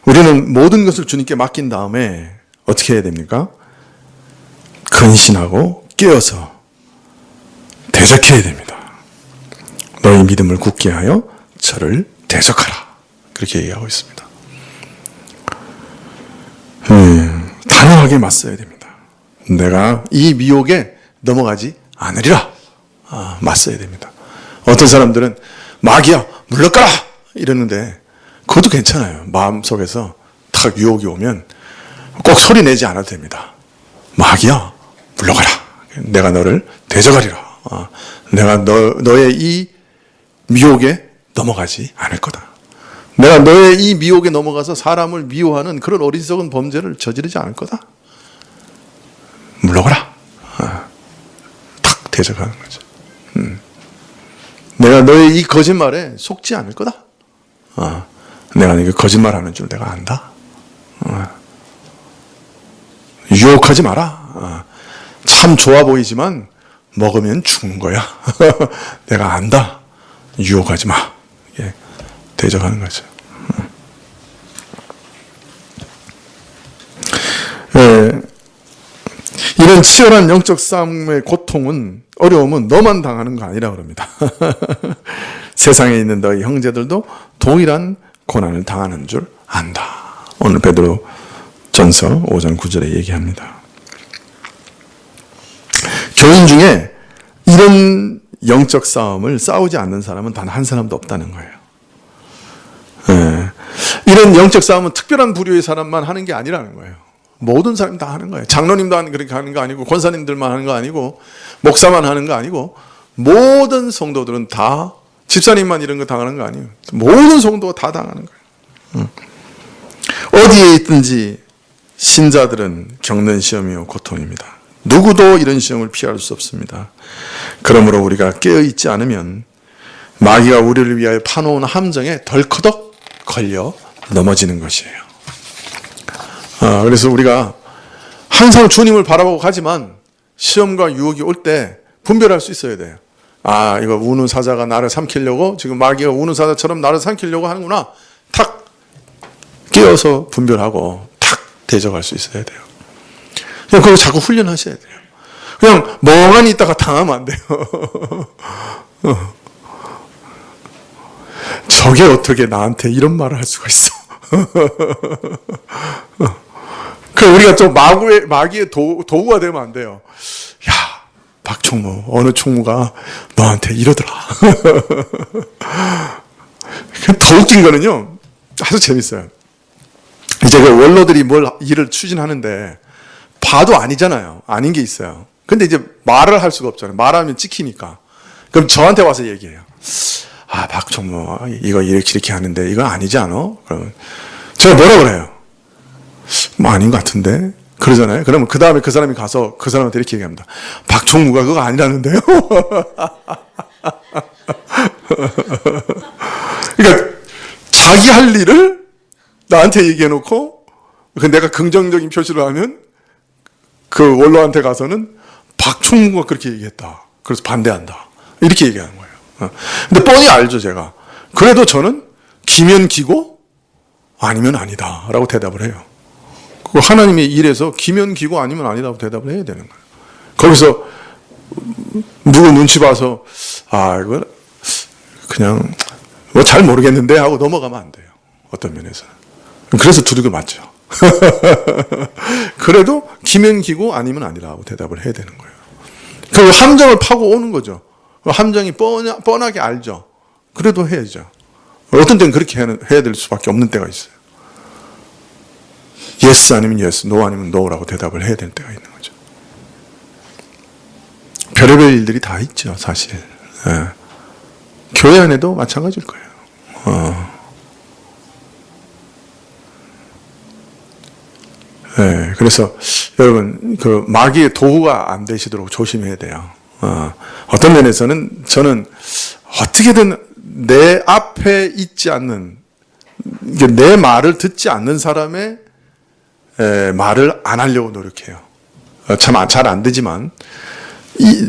우리는 모든 것을 주님께 맡긴 다음에 어떻게 해야 됩니까? 근신하고 깨어서 대적해야 됩니다. 너희 믿음을 굳게 하여 저를 대적하라. 그렇게 얘기하고 있습니다. 단호하게 맞서야 됩니다. 내가 이 미혹에 넘어가지 않으리라. 맞서야 됩니다. 어떤 사람들은 마귀야 물러가라 이러는데 그것도 괜찮아요. 마음속에서 탁 유혹이 오면 꼭 소리 내지 않아도 됩니다. 마귀야 물러가라. 내가 너를 대적하리라. 내가 너의 이 미혹에 넘어가지 않을 거다. 내가 너의 이 미혹에 넘어가서 사람을 미워하는 그런 어리석은 범죄를 저지르지 않을 거다. 물러가라. 탁 대적하는 거죠. 내가 너의 이 거짓말에 속지 않을 거다. 내가 이거 거짓말하는 줄 내가 안다. 유혹하지 마라. 참 좋아 보이지만 먹으면 죽는 거야. 내가 안다. 유혹하지 마. 예, 대적하는 거죠. 이런 치열한 영적 싸움의 고통은 어려움은 너만 당하는 거 아니라 그럽니다. 세상에 있는 너희 형제들도 동일한 고난을 당하는 줄 안다. 오늘 베드로 전서 5장 9절에 얘기합니다. 교인 중에 이런 영적 싸움을 싸우지 않는 사람은 단 한 사람도 없다는 거예요. 이런 영적 싸움은 특별한 부류의 사람만 하는 게 아니라는 거예요. 모든 사람이 다 하는 거예요. 장로님도 그렇게 하는 거 아니고, 권사님들만 하는 거 아니고, 목사만 하는 거 아니고, 모든 성도들은 다, 집사님만 이런 거 당하는 거 아니에요. 모든 성도가 다 당하는 거예요. 어디에 있든지 신자들은 겪는 시험이요 고통입니다. 누구도 이런 시험을 피할 수 없습니다. 그러므로 우리가 깨어있지 않으면 마귀가 우리를 위하여 파놓은 함정에 덜커덕 걸려 넘어지는 것이에요. 그래서 우리가 항상 주님을 바라보고 가지만 시험과 유혹이 올 때 분별할 수 있어야 돼요. 이거 우는 사자가 나를 삼키려고, 지금 마귀가 우는 사자처럼 나를 삼키려고 하는구나. 탁 깨어서 분별하고 탁 대적할 수 있어야 돼요. 그냥 그거 자꾸 훈련하셔야 돼요. 그냥 멍하니 있다가 당하면 안 돼요. 저게 어떻게 나한테 이런 말을 할 수가 있어. 우리가 좀 마귀의 도구가 되면 안 돼요. 야, 박총무, 어느 총무가 너한테 이러더라. 더 웃긴 거는요, 아주 재밌어요. 이제 그 원로들이 일을 추진하는데, 봐도 아니잖아요. 아닌 게 있어요. 근데 이제 말을 할 수가 없잖아요. 말하면 찍히니까. 그럼 저한테 와서 얘기해요. 박총무, 이거 이렇게 하는데, 이거 아니지 않아? 그러면 제가 뭐라 그래요? 아닌 것 같은데? 그러잖아요. 그러면 그 다음에 그 사람이 가서 그 사람한테 이렇게 얘기합니다. 박총무가 그거 아니라는데요? 그러니까 자기 할 일을 나한테 얘기해놓고 내가 긍정적인 표시를 하면 그 원로한테 가서는 박총무가 그렇게 얘기했다. 그래서 반대한다. 이렇게 얘기하는 거예요. 근데 뻔히 알죠, 제가. 그래도 저는 기면 기고 아니면 아니다 라고 대답을 해요. 하나님의 일에서 기면 기고 아니면 아니다고 대답을 해야 되는 거예요. 거기서 누구 눈치 봐서 이거 그냥 잘 모르겠는데 하고 넘어가면 안 돼요. 어떤 면에서는. 그래서 두들겨 맞죠. 그래도 기면 기고 아니면 아니라고 대답을 해야 되는 거예요. 그 함정을 파고 오는 거죠. 함정이 뻔하게 알죠. 그래도 해야죠. 어떤 때는 그렇게 해야 될 수밖에 없는 때가 있어요. yes 아니면 yes, no 아니면 no라고 대답을 해야 될 때가 있는 거죠. 별의별 일들이 다 있죠, 사실. 예. 교회 안에도 마찬가지일 거예요. 예. 그래서 여러분 그 마귀의 도구가 안 되시도록 조심해야 돼요. 어떤 면에서는 저는 어떻게든 내 앞에 있지 않는, 내 말을 듣지 않는 사람의 말을 안 하려고 노력해요. 참 잘 안 되지만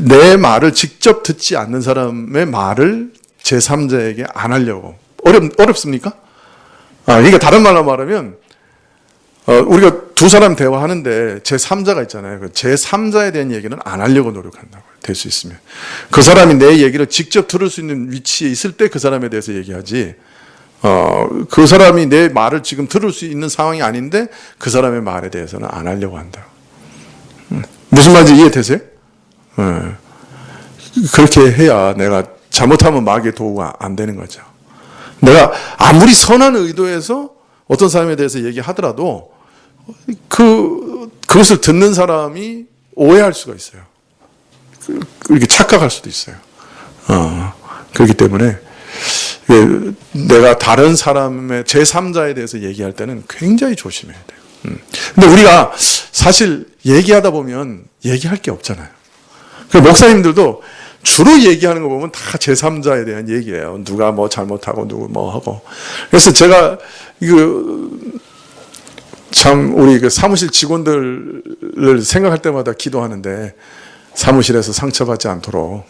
내 말을 직접 듣지 않는 사람의 말을 제3자에게 안 하려고. 어렵습니까? 그러니까 다른 말로 말하면 우리가 두 사람 대화하는데 제3자가 있잖아요. 그 제3자에 대한 얘기는 안 하려고 노력한다고요. 될 수 있으면. 그 사람이 내 얘기를 직접 들을 수 있는 위치에 있을 때 그 사람에 대해서 얘기하지, 그 사람이 내 말을 지금 들을 수 있는 상황이 아닌데 그 사람의 말에 대해서는 안 하려고 한다. 무슨 말인지 이해되세요? 그렇게 해야 내가 잘못하면 마귀의 도구가 안 되는 거죠. 내가 아무리 선한 의도에서 어떤 사람에 대해서 얘기하더라도 그것을 듣는 사람이 오해할 수가 있어요. 이렇게 착각할 수도 있어요. 그렇기 때문에 내가 다른 사람의 제3자에 대해서 얘기할 때는 굉장히 조심해야 돼요. 근데 우리가 사실 얘기하다 보면 얘기할 게 없잖아요. 목사님들도 주로 얘기하는 거 보면 다 제3자에 대한 얘기예요. 누가 뭐 잘못하고 누구 뭐 하고. 그래서 제가 참 우리 그 사무실 직원들을 생각할 때마다 기도하는데, 사무실에서 상처받지 않도록.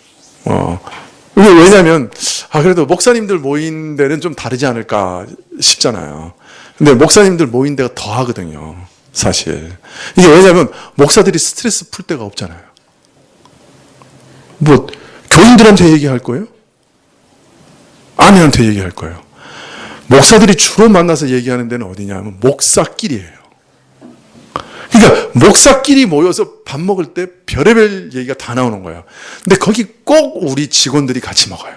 이게 왜냐면 그래도 목사님들 모인 데는 좀 다르지 않을까 싶잖아요. 근데 목사님들 모인 데가 더 하거든요, 사실. 이게 왜냐면 목사들이 스트레스 풀 데가 없잖아요. 뭐 교인들한테 얘기할 거예요? 아내한테 얘기할 거예요. 목사들이 주로 만나서 얘기하는 데는 어디냐면 목사끼리예요. 그러니까 목사끼리 모여서 밥 먹을 때 별의별 얘기가 다 나오는 거예요. 근데 거기 꼭 우리 직원들이 같이 먹어요.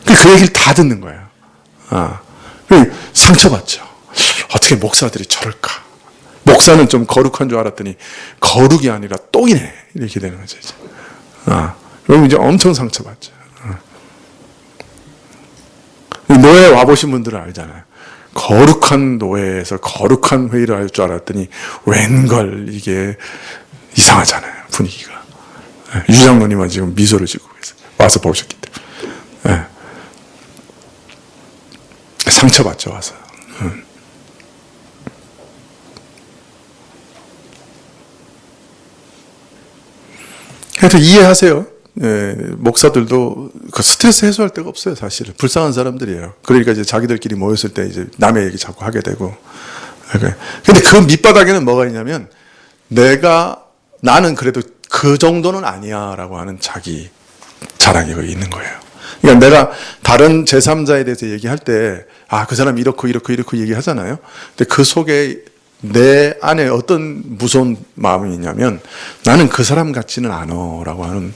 그 얘기를 다 듣는 거예요. 상처받죠. 어떻게 목사들이 저럴까? 목사는 좀 거룩한 줄 알았더니 거룩이 아니라 똥이네. 이렇게 되는 거죠. 이제. 그럼 이제 엄청 상처받죠. 노예 와보신 분들은 알잖아요. 거룩한 노예에서 거룩한 회의를 할 줄 알았더니 웬걸 이게 이상하잖아요. 분위기가. 유장로님은 지금 미소를 짓고 계세요. 와서 보셨기 때문에. 상처받죠, 와서. 하여튼 이해하세요. 목사들도 그 스트레스 해소할 데가 없어요, 사실은. 불쌍한 사람들이에요. 그러니까 이제 자기들끼리 모였을 때 이제 남의 얘기 자꾸 하게 되고. 근데 그 밑바닥에는 뭐가 있냐면, 나는 그래도 그 정도는 아니야 라고 하는 자기 자랑이 있는 거예요. 그러니까 내가 다른 제3자에 대해서 얘기할 때, 그 사람이 이렇고 얘기하잖아요. 근데 그 속에 내 안에 어떤 무서운 마음이 있냐면, 나는 그 사람 같지는 않아 라고 하는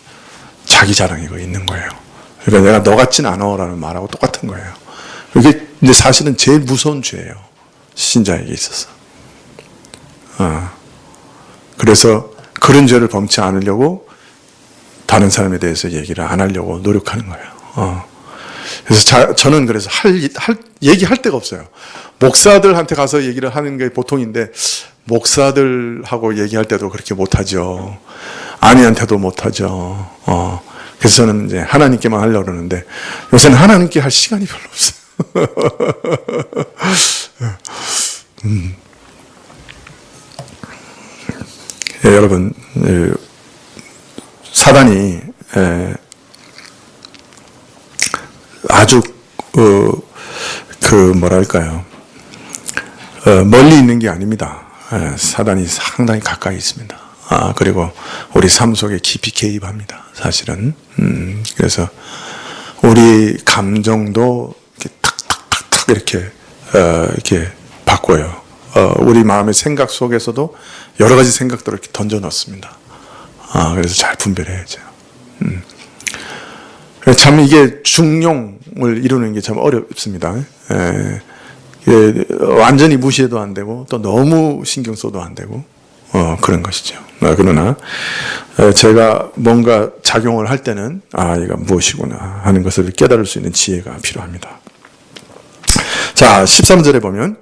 자기 자랑이 있는 거예요. 그러니까 내가 너 같진 않아 라는 말하고 똑같은 거예요. 이게 근데 사실은 제일 무서운 죄예요. 신자에게 있어서. 그래서 그런 죄를 범치 않으려고 다른 사람에 대해서 얘기를 안 하려고 노력하는 거예요. 그래서 저는 그래서 얘기할 데가 없어요. 목사들한테 가서 얘기를 하는 게 보통인데, 목사들하고 얘기할 때도 그렇게 못하죠. 아내한테도 못하죠. 그래서 저는 이제 하나님께만 하려고 그러는데, 요새는 하나님께 할 시간이 별로 없어요. 여러분, 사단이 아주 뭐랄까요, 멀리 있는 게 아닙니다. 사단이 상당히 가까이 있습니다. 그리고 우리 삶 속에 깊이 개입합니다, 사실은. 그래서 우리 감정도 이렇게 탁탁탁탁 이렇게 바꿔요. 우리 마음의 생각 속에서도 여러 가지 생각들을 이렇게 던져 넣습니다. 그래서 잘 분별해야죠. 참 이게 중용을 이루는 게 참 어렵습니다. 완전히 무시해도 안 되고, 또 너무 신경 써도 안 되고, 그런 것이죠. 그러나 제가 뭔가 작용을 할 때는 이가 무엇이구나 하는 것을 깨달을 수 있는 지혜가 필요합니다. 자, 13절에 보면,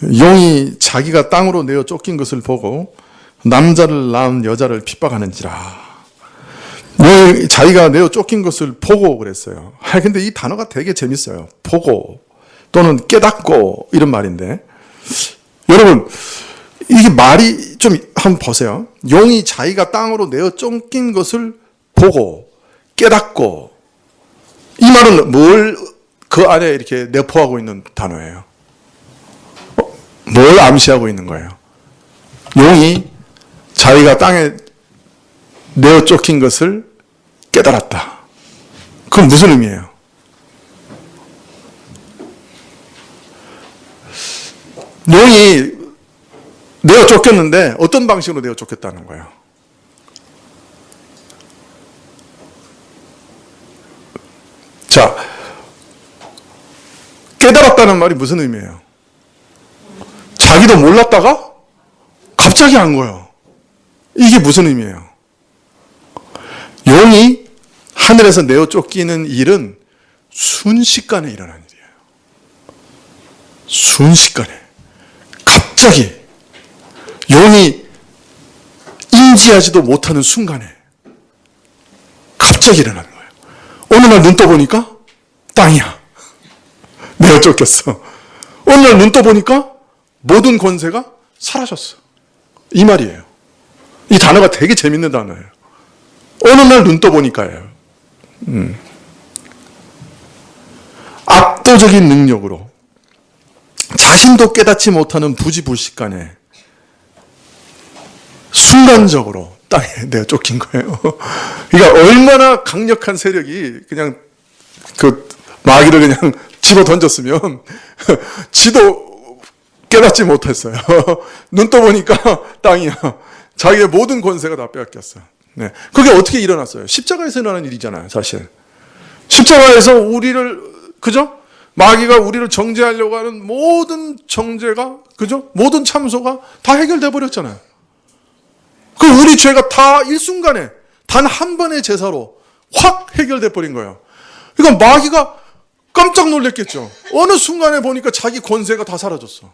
용이 자기가 땅으로 내어 쫓긴 것을 보고 남자를 낳은 여자를 핍박하는지라. 용이 자기가 내어 쫓긴 것을 보고 그랬어요. 근데 이 단어가 되게 재밌어요. 보고 또는 깨닫고 이런 말인데, 여러분 이게 말이 좀 한번 보세요. 용이 자기가 땅으로 내어 쫓긴 것을 보고 깨닫고, 이 말은 뭘 그 안에 이렇게 내포하고 있는 단어예요? 뭘 암시하고 있는 거예요? 용이 자기가 땅에 내어 쫓긴 것을 깨달았다. 그건 무슨 의미예요? 용이 내어 쫓겼는데 어떤 방식으로 내어 쫓겼다는 거예요? 자, 깨달았다는 말이 무슨 의미예요? 자기도 몰랐다가 갑자기 한 거예요. 이게 무슨 의미예요? 용이 하늘에서 내어 쫓기는 일은 순식간에 일어난 일이에요. 순식간에. 갑자기. 용이 인지하지도 못하는 순간에 갑자기 일어나는 거예요. 어느 날 눈 떠보니까 땅이야. 내어 쫓겼어. 어느 날 눈 떠보니까 모든 권세가 사라졌어. 이 말이에요. 이 단어가 되게 재밌는 단어예요. 어느 날 눈 떠보니까예요. 압도적인 능력으로 자신도 깨닫지 못하는 부지불식간에 순간적으로 땅에 내가 쫓긴 거예요. 그러니까 얼마나 강력한 세력이 그냥 그 마귀를 그냥 집어 던졌으면 지도 깨닫지 못했어요. 눈 떠보니까 땅이야. 자기의 모든 권세가 다 빼앗겼어. 네. 그게 어떻게 일어났어요? 십자가에서 일어나는 일이잖아요, 사실. 십자가에서 우리를, 그죠? 마귀가 우리를 정죄하려고 하는 모든 정죄가, 그죠? 모든 참소가 다 해결돼 버렸잖아요. 그 우리 죄가 다 일순간에 단 한 번의 제사로 확 해결돼 버린 거예요. 그러니까 마귀가 깜짝 놀랐겠죠. 어느 순간에 보니까 자기 권세가 다 사라졌어.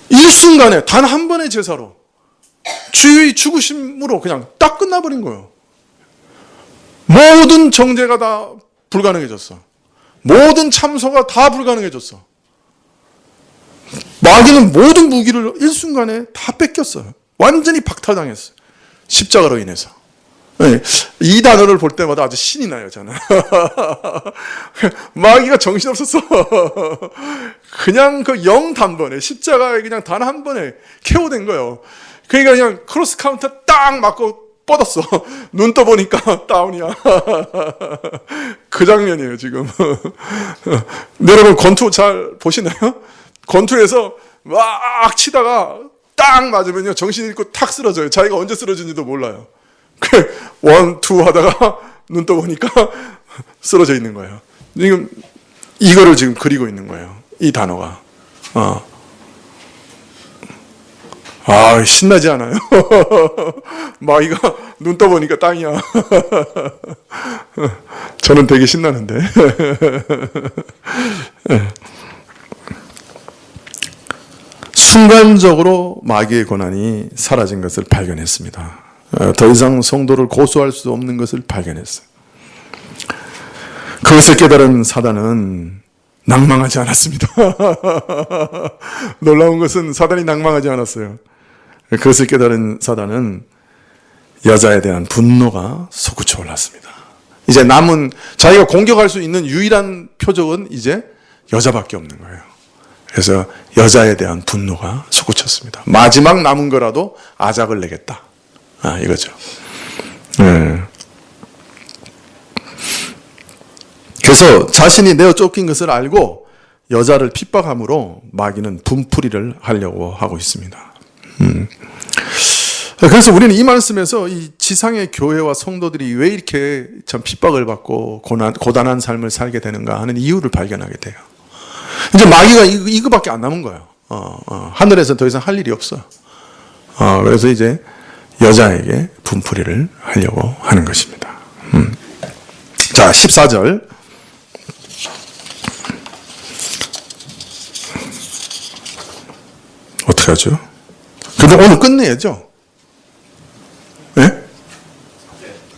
일순간에 단 한 번의 제사로 주의 죽으심으로 그냥 딱 끝나버린 거예요. 모든 정죄가 다 불가능해졌어. 모든 참소가 다 불가능해졌어. 마귀는 모든 무기를 일순간에 다 뺏겼어요. 완전히 박탈당했어요. 십자가로 인해서. 이 단어를 볼 때마다 아주 신이 나요, 저는. 마귀가 정신없었어. 그냥 그 영 단번에, 십자가에 그냥 단 한 번에 KO된 거예요. 그러니까 그냥 크로스 카운터 딱 맞고 뻗었어. 눈 떠보니까 다운이야. 그 장면이에요, 지금. 여러분, 권투 잘 보시나요? 권투에서 막 치다가 딱 맞으면요, 정신 잃고 탁 쓰러져요. 자기가 언제 쓰러진지도 몰라요. 원, 투 하다가 눈 떠보니까 쓰러져 있는 거예요. 지금 이거를 지금 그리고 있는 거예요. 이 단어가. 신나지 않아요? 마귀가 눈 떠보니까 땅이야. 저는 되게 신나는데. 순간적으로 마귀의 권한이 사라진 것을 발견했습니다. 더 이상 성도를 고소할 수 없는 것을 발견했어요. 그것을 깨달은 사단은 낭망하지 않았습니다. 놀라운 것은 사단이 낭망하지 않았어요. 그것을 깨달은 사단은 여자에 대한 분노가 솟구쳐 올랐습니다. 이제 남은 자기가 공격할 수 있는 유일한 표적은 이제 여자밖에 없는 거예요. 그래서 여자에 대한 분노가 솟구쳤습니다. 마지막 남은 거라도 아작을 내겠다. 이거죠. 그래서 자신이 내어 쫓긴 것을 알고 여자를 핍박함으로 마귀는 분풀이를 하려고 하고 있습니다. 그래서 우리는 이 말씀에서 이 지상의 교회와 성도들이 왜 이렇게 참 핍박을 받고 고단한 삶을 살게 되는가 하는 이유를 발견하게 돼요. 이제 마귀가 이거밖에 안 남은 거예요. 하늘에서 더 이상 할 일이 없어. 그래서 이제 여자에게 분풀이를 하려고 하는 것입니다. 자, 14절. 어떻게 하죠? 근데 오늘 끝내야죠? 네?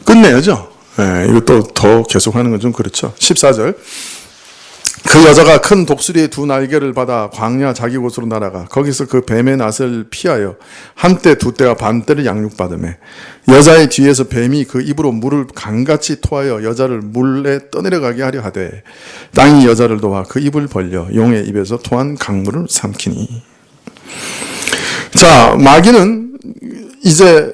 끝내야죠? 네, 이거 더 계속하는 건 좀 그렇죠. 14절. 그 여자가 큰 독수리의 두 날개를 받아 광야 자기 곳으로 날아가 거기서 그 뱀의 낯을 피하여 한때 두때와 반때를 양육받으매 여자의 뒤에서 뱀이 그 입으로 물을 강같이 토하여 여자를 물에 떠내려가게 하려 하되 땅이 여자를 도와 그 입을 벌려 용의 입에서 토한 강물을 삼키니. 자, 마귀는 이제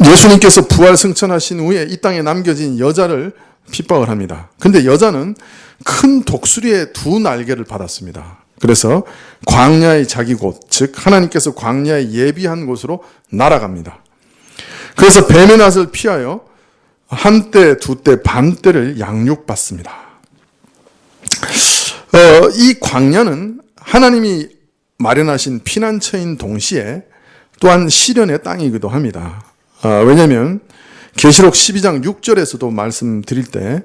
예수님께서 부활 승천하신 후에 이 땅에 남겨진 여자를 핍박을 합니다. 근데 여자는 큰 독수리의 두 날개를 받았습니다. 그래서 광야의 자기 곳, 즉 하나님께서 광야에 예비한 곳으로 날아갑니다. 그래서 뱀의 낯을 피하여 한때, 두때, 반때를 양육받습니다. 이 광야는 하나님이 마련하신 피난처인 동시에 또한 시련의 땅이기도 합니다. 왜냐하면 계시록 12장 6절에서도 말씀드릴 때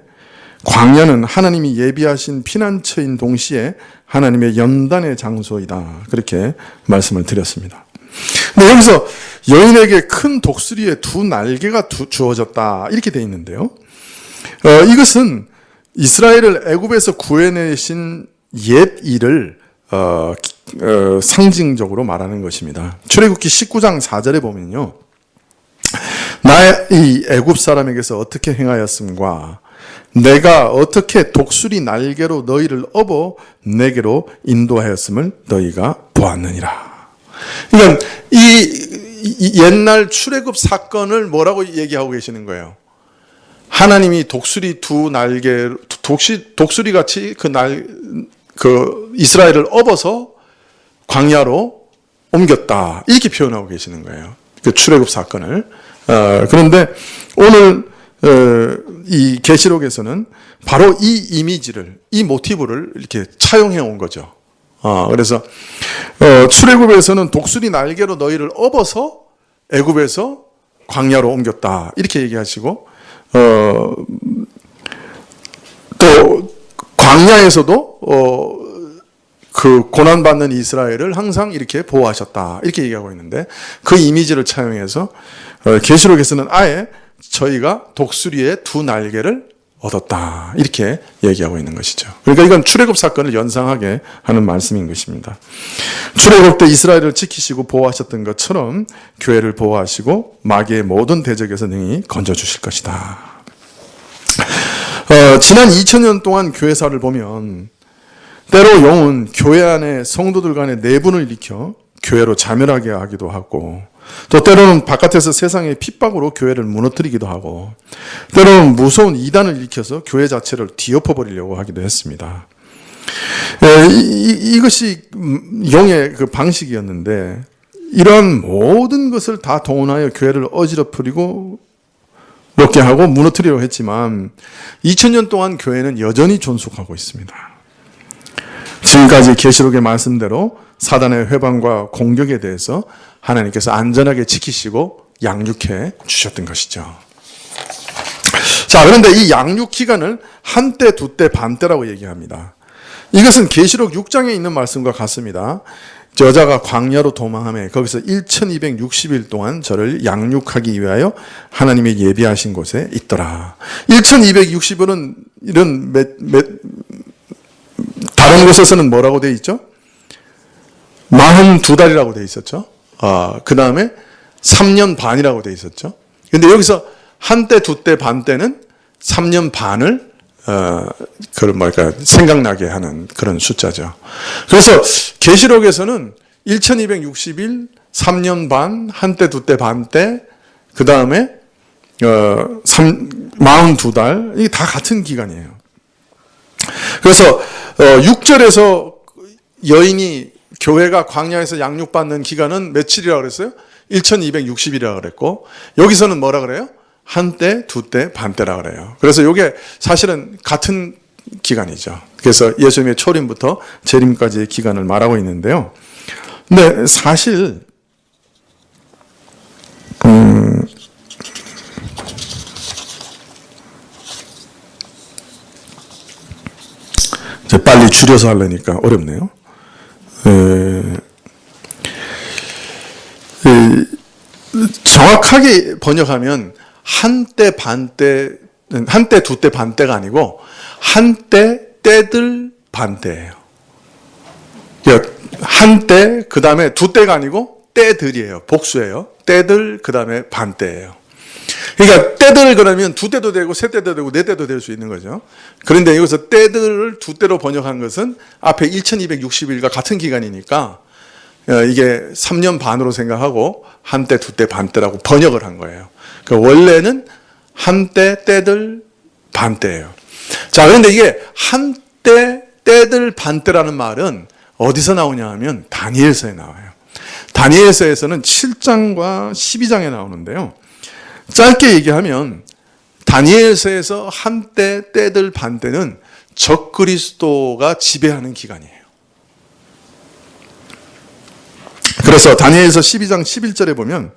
광야는 하나님이 예비하신 피난처인 동시에 하나님의 연단의 장소이다. 그렇게 말씀을 드렸습니다. 근데 여기서 여인에게 큰 독수리의 두 날개가 주어졌다. 이렇게 되어 있는데요. 이것은 이스라엘을 애굽에서 구해내신 옛 일을 상징적으로 말하는 것입니다. 출애굽기 19장 4절에 보면요. 나의 애굽 사람에게서 어떻게 행하였음과 내가 어떻게 독수리 날개로 너희를 업어 내게로 인도하였음을 너희가 보았느니라. 그러니까 이 옛날 출애굽 사건을 뭐라고 얘기하고 계시는 거예요? 하나님이 독수리 두 날개, 독수리 같이 그 이스라엘을 업어서 광야로 옮겼다. 이렇게 표현하고 계시는 거예요. 그 출애굽 사건을. 그런데 오늘 이 계시록에서는 바로 이 이미지를, 이 모티브를 이렇게 차용해 온 거죠. 그래서 출애굽에서는 독수리 날개로 너희를 업어서 애굽에서 광야로 옮겼다 이렇게 얘기하시고, 또 광야에서도 그 고난받는 이스라엘을 항상 이렇게 보호하셨다 이렇게 얘기하고 있는데, 그 이미지를 차용해서 계시록에서는 아예 저희가 독수리의 두 날개를 얻었다 이렇게 얘기하고 있는 것이죠. 그러니까 이건 출애굽 사건을 연상하게 하는 말씀인 것입니다. 출애굽 때 이스라엘을 지키시고 보호하셨던 것처럼 교회를 보호하시고 마귀의 모든 대적에서 능히 건져주실 것이다. 지난 2000년 동안 교회사를 보면 때로 영은 교회 안에 성도들 간의 내분을 일으켜 교회로 자멸하게 하기도 하고, 또 때로는 바깥에서 세상의 핍박으로 교회를 무너뜨리기도 하고, 때로는 무서운 이단을 일으켜서 교회 자체를 뒤엎어버리려고 하기도 했습니다. 이것이 영의 그 방식이었는데, 이러한 모든 것을 다 동원하여 교회를 어지럽히고 먹게 하고 무너뜨리려고 했지만 2000년 동안 교회는 여전히 존속하고 있습니다. 지금까지 계시록의 말씀대로 사단의 회방과 공격에 대해서 하나님께서 안전하게 지키시고 양육해 주셨던 것이죠. 자, 그런데 이 양육 기간을 한때, 두때, 반때라고 얘기합니다. 이것은 계시록 6장에 있는 말씀과 같습니다. 여자가 광야로 도망하며 거기서 1260일 동안 저를 양육하기 위하여 하나님이 예비하신 곳에 있더라. 1260일은 이런 다른 곳에서는 뭐라고 되어 있죠? 42달이라고 되어 있었죠. 그 다음에 3년 반이라고 되어 있었죠. 근데 여기서 한때, 두때, 반때는 3년 반을 생각나게 하는 그런 숫자죠. 그래서 계시록에서는 1260일, 3년 반, 한때, 두때, 반때, 그 다음에 42달, 이게 다 같은 기간이에요. 그래서 6절에서 여인이 교회가 광야에서 양육받는 기간은 며칠이라고 그랬어요? 1260일이라고 그랬고, 여기서는 뭐라 그래요? 한때, 두때, 반때라 그래요. 그래서 이게 사실은 같은 기간이죠. 그래서 예수님의 초림부터 재림까지의 기간을 말하고 있는데요. 근데 사실 이제 빨리 줄여서 하려니까 어렵네요. 정확하게 번역하면 한때, 반때, 한때, 두때, 반때가 아니고 한때, 때들, 반때예요. 한때, 그 다음에 두때가 아니고 때들이에요. 복수예요. 때들, 그 다음에 반때예요. 그러니까 때들 그러면 두 때도 되고 세 때도 되고 네 때도 될 수 있는 거죠. 그런데 여기서 때들을 두 때로 번역한 것은 앞에 1260일과 같은 기간이니까 이게 3년 반으로 생각하고 한때, 두때, 반때라고 번역을 한 거예요. 그러니까 원래는 한때, 때들, 반때예요. 자, 그런데 이게 한때, 때들, 반때라는 말은 어디서 나오냐 하면 다니엘서에 나와요. 다니엘서에서는 7장과 12장에 나오는데요. 짧게 얘기하면 다니엘서에서 한때, 때들, 반때는 적그리스도가 지배하는 기간이에요. 그래서 다니엘서 12장 11절에 보면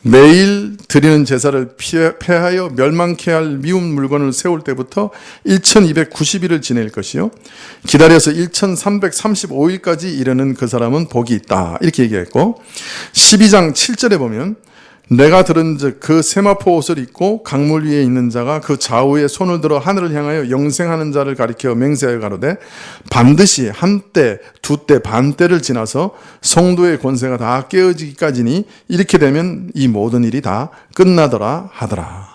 매일 드리는 제사를 폐하여 멸망케 할 미운 물건을 세울 때부터 1290일을 지낼 것이요 기다려서 1335일까지 이르는 그 사람은 복이 있다 이렇게 얘기했고, 12장 7절에 보면 내가 들은즉 그 세마포 옷을 입고 강물 위에 있는 자가 그 좌우에 손을 들어 하늘을 향하여 영생하는 자를 가리켜 맹세하여 가로되 반드시 한때, 두때, 반때를 지나서 성도의 권세가 다 깨어지기까지니 이렇게 되면 이 모든 일이 다 끝나더라 하더라.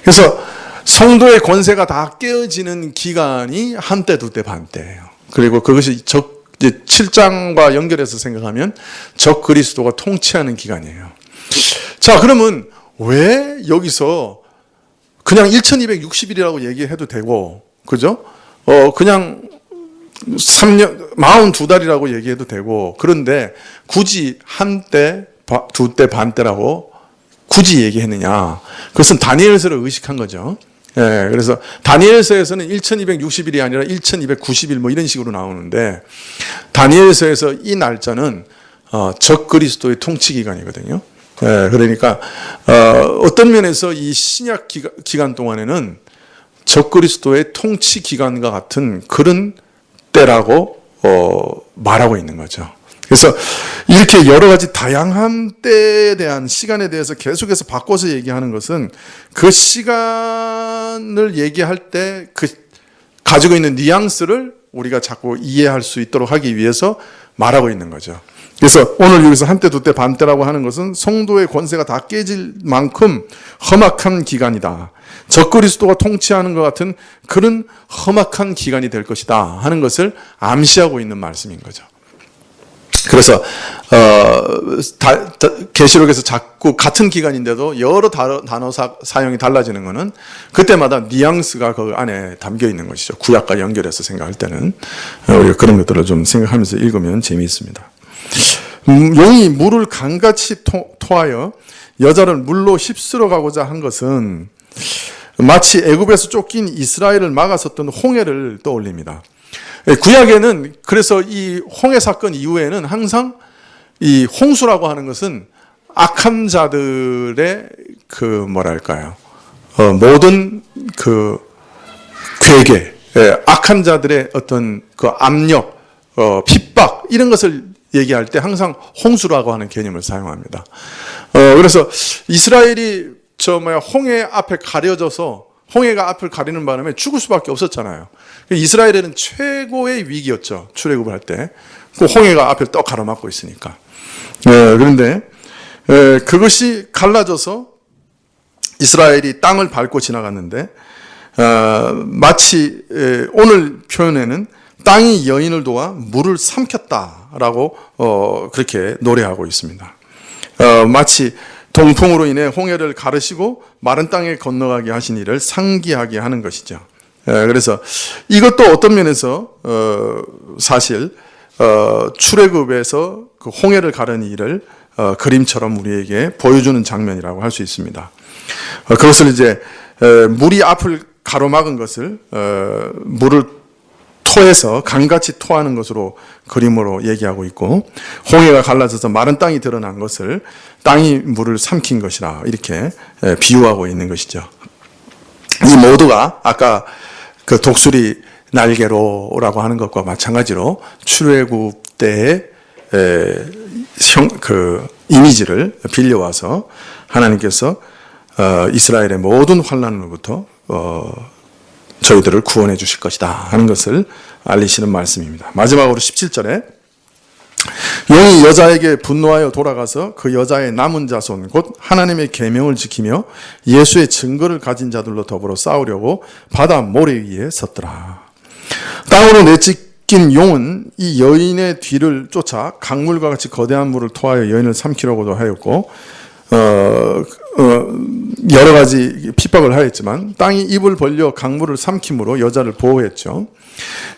그래서 성도의 권세가 다 깨어지는 기간이 한때, 두때, 반때예요. 그리고 그것이 이제 7장과 연결해서 생각하면 적 그리스도가 통치하는 기간이에요. 자, 그러면 왜 여기서 그냥 1260일이라고 얘기해도 되고, 그죠? 그냥 3년, 42달이라고 얘기해도 되고, 그런데 굳이 한때, 두때, 반때라고 굳이 얘기했느냐? 그것은 다니엘서를 의식한 거죠. 예, 그래서 다니엘서에서는 1260일이 아니라 1290일 뭐 이런 식으로 나오는데, 다니엘서에서 이 날짜는 적그리스도의 통치 기간이거든요. 예, 그러니까 어떤 면에서 이 신약 기간 동안에는 적그리스도의 통치 기간과 같은 그런 때라고 말하고 있는 거죠. 그래서 이렇게 여러 가지 다양한 때에 대한 시간에 대해서 계속해서 바꿔서 얘기하는 것은 그 시간을 얘기할 때 그 가지고 있는 뉘앙스를 우리가 자꾸 이해할 수 있도록 하기 위해서 말하고 있는 거죠. 그래서 오늘 여기서 한때, 두때, 반때라고 하는 것은 성도의 권세가 다 깨질 만큼 험악한 기간이다. 적그리스도가 통치하는 것 같은 그런 험악한 기간이 될 것이다 하는 것을 암시하고 있는 말씀인 거죠. 그래서 계시록에서 자꾸 같은 기간인데도 여러 단어 사용이 달라지는 것은 그때마다 뉘앙스가 그 안에 담겨 있는 것이죠. 구약과 연결해서 생각할 때는 우리가 그런 것들을 좀 생각하면서 읽으면 재미있습니다. 용이 물을 강같이 토하여 여자를 물로 휩쓸어 가고자 한 것은 마치 애굽에서 쫓긴 이스라엘을 막았었던 홍해를 떠올립니다. 구약에는 그래서 이 홍해 사건 이후에는 항상 이 홍수라고 하는 것은 악한 자들의 그 뭐랄까요, 모든 그 괴계, 악한 자들의 어떤 그 압력, 핍박 이런 것을 얘기할 때 항상 홍수라고 하는 개념을 사용합니다. 그래서 이스라엘이 홍해 앞에 가려져서 홍해가 앞을 가리는 바람에 죽을 수밖에 없었잖아요. 이스라엘에는 최고의 위기였죠. 출애굽을 할 때. 그 홍해가 앞을 떡 가로막고 있으니까. 그런데 그것이 갈라져서 이스라엘이 땅을 밟고 지나갔는데 마치 오늘 표현에는 땅이 여인을 도와 물을 삼켰다라고 그렇게 노래하고 있습니다. 마치 동풍으로 인해 홍해를 가르시고 마른 땅에 건너가게 하신 이를 상기하게 하는 것이죠. 그래서 이것도 어떤 면에서 사실 출애굽에서 그 홍해를 가르는 일을 그림처럼 우리에게 보여주는 장면이라고 할 수 있습니다. 그것을 이제 물이 앞을 가로막은 것을 물을 토해서 강같이 토하는 것으로 그림으로 얘기하고 있고, 홍해가 갈라져서 마른 땅이 드러난 것을 땅이 물을 삼킨 것이라 이렇게 비유하고 있는 것이죠. 이 모두가 아까 그 독수리 날개로라고 하는 것과 마찬가지로 출애굽 때의 그 이미지를 빌려와서 하나님께서 이스라엘의 모든 환난으로부터 저희들을 구원해 주실 것이다 하는 것을 알리시는 말씀입니다. 마지막으로 17절에 용이 여자에게 분노하여 돌아가서 그 여자의 남은 자손 곧 하나님의 계명을 지키며 예수의 증거를 가진 자들로 더불어 싸우려고 바다 모래 위에 섰더라. 땅으로 내찢긴 용은 이 여인의 뒤를 쫓아 강물과 같이 거대한 물을 토하여 여인을 삼키려고도 하였고 여러 가지 핍박을 하였지만 땅이 입을 벌려 강물을 삼킴으로 여자를 보호했죠.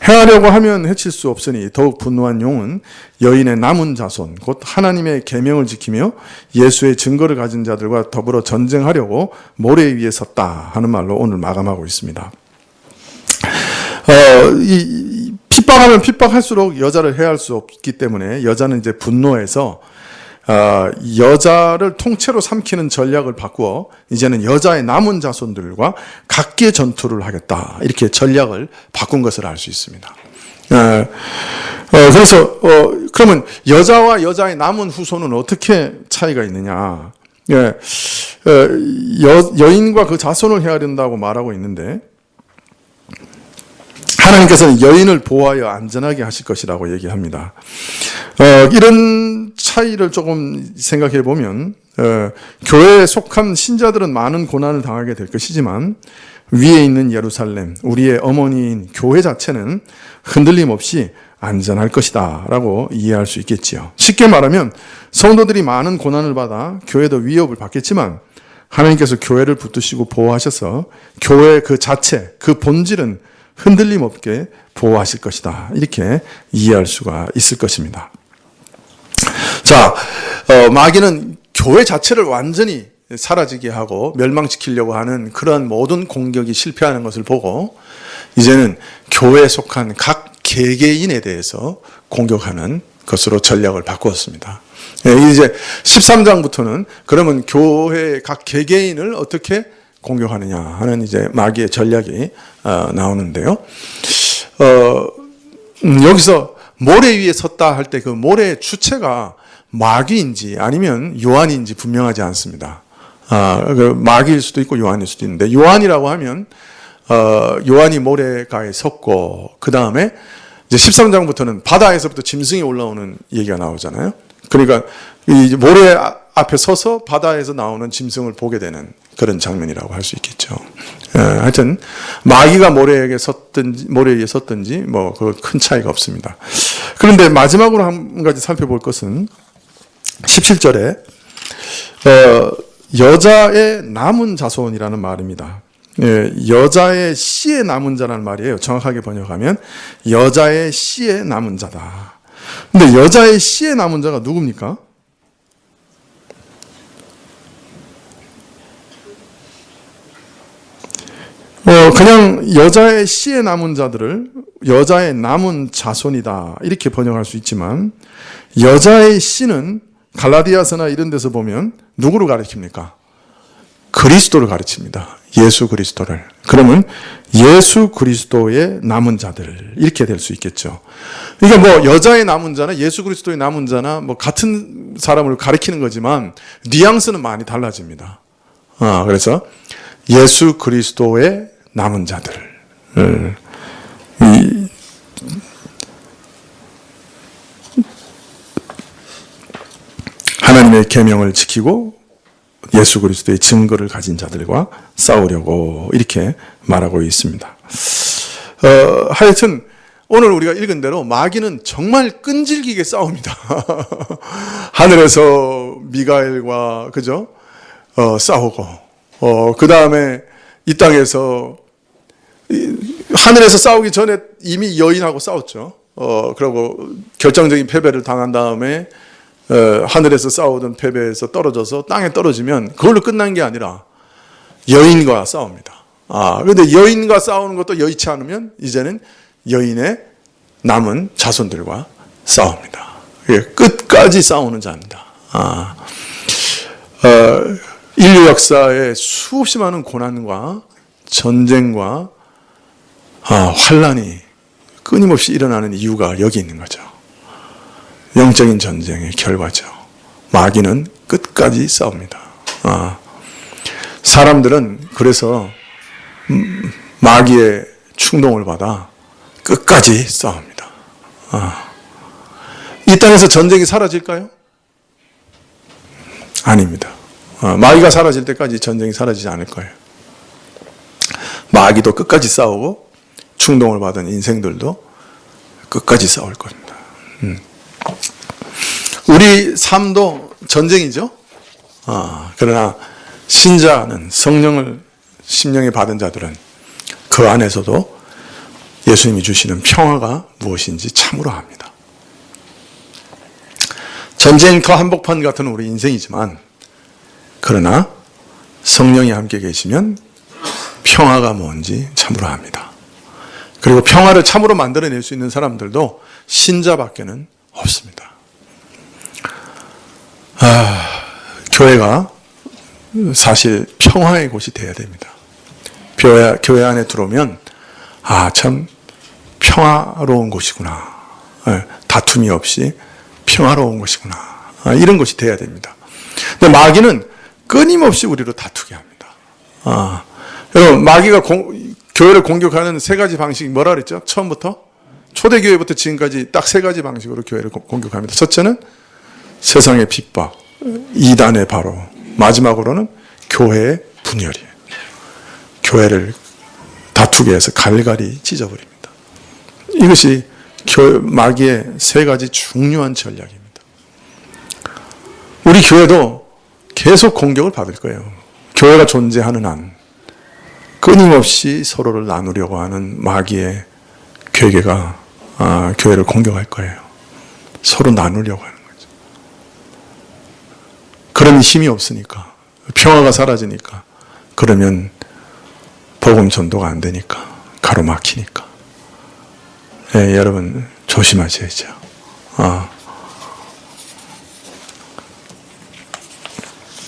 해하려고 하면 해칠 수 없으니 더욱 분노한 용은 여인의 남은 자손 곧 하나님의 계명을 지키며 예수의 증거를 가진 자들과 더불어 전쟁하려고 모래 위에 섰다 하는 말로 오늘 마감하고 있습니다. 이 핍박하면 핍박할수록 여자를 해할 수 없기 때문에 여자는 이제 분노해서 여자를 통째로 삼키는 전략을 바꾸어 이제는 여자의 남은 자손들과 각계 전투를 하겠다 이렇게 전략을 바꾼 것을 알 수 있습니다. 그래서 그러면 여자와 여자의 남은 후손은 어떻게 차이가 있느냐? 여인과 그 자손을 해야 된다고 말하고 있는데 하나님께서는 여인을 보호하여 안전하게 하실 것이라고 얘기합니다. 이런 차이를 조금 생각해 보면 교회에 속한 신자들은 많은 고난을 당하게 될 것이지만 위에 있는 예루살렘, 우리의 어머니인 교회 자체는 흔들림 없이 안전할 것이다 라고 이해할 수 있겠지요. 쉽게 말하면 성도들이 많은 고난을 받아 교회도 위협을 받겠지만 하나님께서 교회를 붙드시고 보호하셔서 교회 그 자체, 그 본질은 흔들림 없게 보호하실 것이다. 이렇게 이해할 수가 있을 것입니다. 자, 마귀는 교회 자체를 완전히 사라지게 하고 멸망시키려고 하는 그런 모든 공격이 실패하는 것을 보고 이제는 교회에 속한 각 개개인에 대해서 공격하는 것으로 전략을 바꾸었습니다. 이제 13장부터는 그러면 교회 각 개개인을 어떻게 공격하느냐 하는 이제 마귀의 전략이 나오는데요. 여기서 모래 위에 섰다 할 때 그 모래의 주체가 마귀인지 아니면 요한인지 분명하지 않습니다. 마귀일 수도 있고 요한일 수도 있는데, 요한이라고 하면 요한이 모래가에 섰고 그 다음에 이제 13장부터는 바다에서부터 짐승이 올라오는 얘기가 나오잖아요. 그러니까 이 모래 앞에 서서 바다에서 나오는 짐승을 보게 되는 그런 장면이라고 할 수 있겠죠. 하여튼 마귀가 모래 위에 섰든지 뭐 큰 차이가 없습니다. 그런데 마지막으로 한 가지 살펴볼 것은 17절에 여자의 남은 자손이라는 말입니다. 여자의 씨의 남은 자라는 말이에요. 정확하게 번역하면 여자의 씨의 남은 자다. 근데 여자의 씨의 남은 자가 누굽니까? 그냥 여자의 씨의 남은 자들을 여자의 남은 자손이다 이렇게 번역할 수 있지만, 여자의 씨는 갈라디아서나 이런 데서 보면 누구를 가리킵니까? 그리스도를 가르칩니다. 예수 그리스도를. 그러면 예수 그리스도의 남은 자들 이렇게 될 수 있겠죠. 그러니까 뭐 여자의 남은 자나 예수 그리스도의 남은 자나 뭐 같은 사람을 가리키는 거지만 뉘앙스는 많이 달라집니다. 그래서 예수 그리스도의 남은 자들을 하나님의 계명을 지키고 예수 그리스도의 증거를 가진 자들과 싸우려고 이렇게 말하고 있습니다. 하여튼 오늘 우리가 읽은 대로 마귀는 정말 끈질기게 싸웁니다. 하늘에서 미가엘과 그죠? 싸우고 그 다음에 이 땅에서 하늘에서 싸우기 전에 이미 여인하고 싸웠죠. 그리고 결정적인 패배를 당한 다음에 하늘에서 싸우던 패배에서 떨어져서 땅에 떨어지면 그걸로 끝난 게 아니라 여인과 싸웁니다. 그런데 여인과 싸우는 것도 여의치 않으면 이제는 여인의 남은 자손들과 싸웁니다. 끝까지 싸우는 자입니다. 인류 역사에 수없이 많은 고난과 전쟁과 환란이 끊임없이 일어나는 이유가 여기 있는 거죠. 영적인 전쟁의 결과죠. 마귀는 끝까지 싸웁니다. 사람들은 그래서 마귀의 충동을 받아 끝까지 싸웁니다. 이 땅에서 전쟁이 사라질까요? 아닙니다. 마귀가 사라질 때까지 전쟁이 사라지지 않을 거예요. 마귀도 끝까지 싸우고 충동을 받은 인생들도 끝까지 싸울 겁니다. 우리 삶도 전쟁이죠. 그러나 신자는 성령을 심령에 받은 자들은 그 안에서도 예수님이 주시는 평화가 무엇인지 참으로 압니다. 전쟁터 한복판 같은 우리 인생이지만, 그러나 성령이 함께 계시면 평화가 뭔지 참으로 압니다. 그리고 평화를 참으로 만들어낼 수 있는 사람들도 신자밖에는 없습니다. 교회가 사실 평화의 곳이 되어야 됩니다. 교회 안에 들어오면 참 평화로운 곳이구나, 다툼이 없이 평화로운 곳이구나, 이런 곳이 되어야 됩니다. 근데 마귀는 끊임없이 우리로 다투게 합니다. 여러분, 마귀가 교회를 공격하는 세 가지 방식이 뭐라 그랬죠? 처음부터 초대교회부터 지금까지 딱 세 가지 방식으로 교회를 공격합니다. 첫째는 세상의 핍박, 이단의 바로, 마지막으로는 교회의 분열이에요. 교회를 다투게 해서 갈갈이 찢어버립니다. 이것이 마귀의 세 가지 중요한 전략입니다. 우리 교회도 계속 공격을 받을 거예요. 교회가 존재하는 한 끊임없이 서로를 나누려고 하는 마귀의 괴계가 교회를 공격할 거예요. 서로 나누려고 하는 거죠. 그런 힘이 없으니까 평화가 사라지니까. 그러면 복음 전도가 안 되니까. 가로막히니까. 예, 여러분 조심하셔야죠.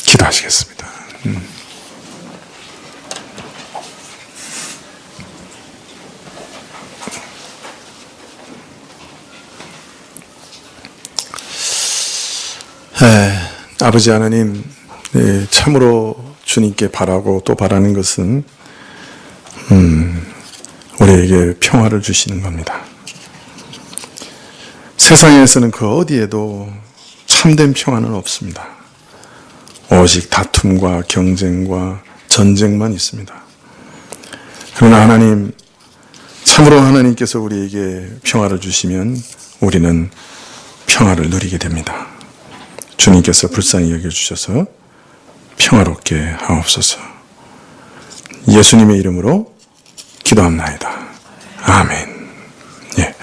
기도하시겠습니다. 아버지 하나님, 참으로 주님께 바라고 또 바라는 것은 우리에게 평화를 주시는 겁니다. 세상에서는 그 어디에도 참된 평화는 없습니다. 오직 다툼과 경쟁과 전쟁만 있습니다. 그러나 하나님, 참으로 하나님께서 우리에게 평화를 주시면 우리는 평화를 누리게 됩니다. 주님께서 불쌍히 여겨주셔서 평화롭게 하옵소서. 예수님의 이름으로 기도합나이다. 아멘. 예.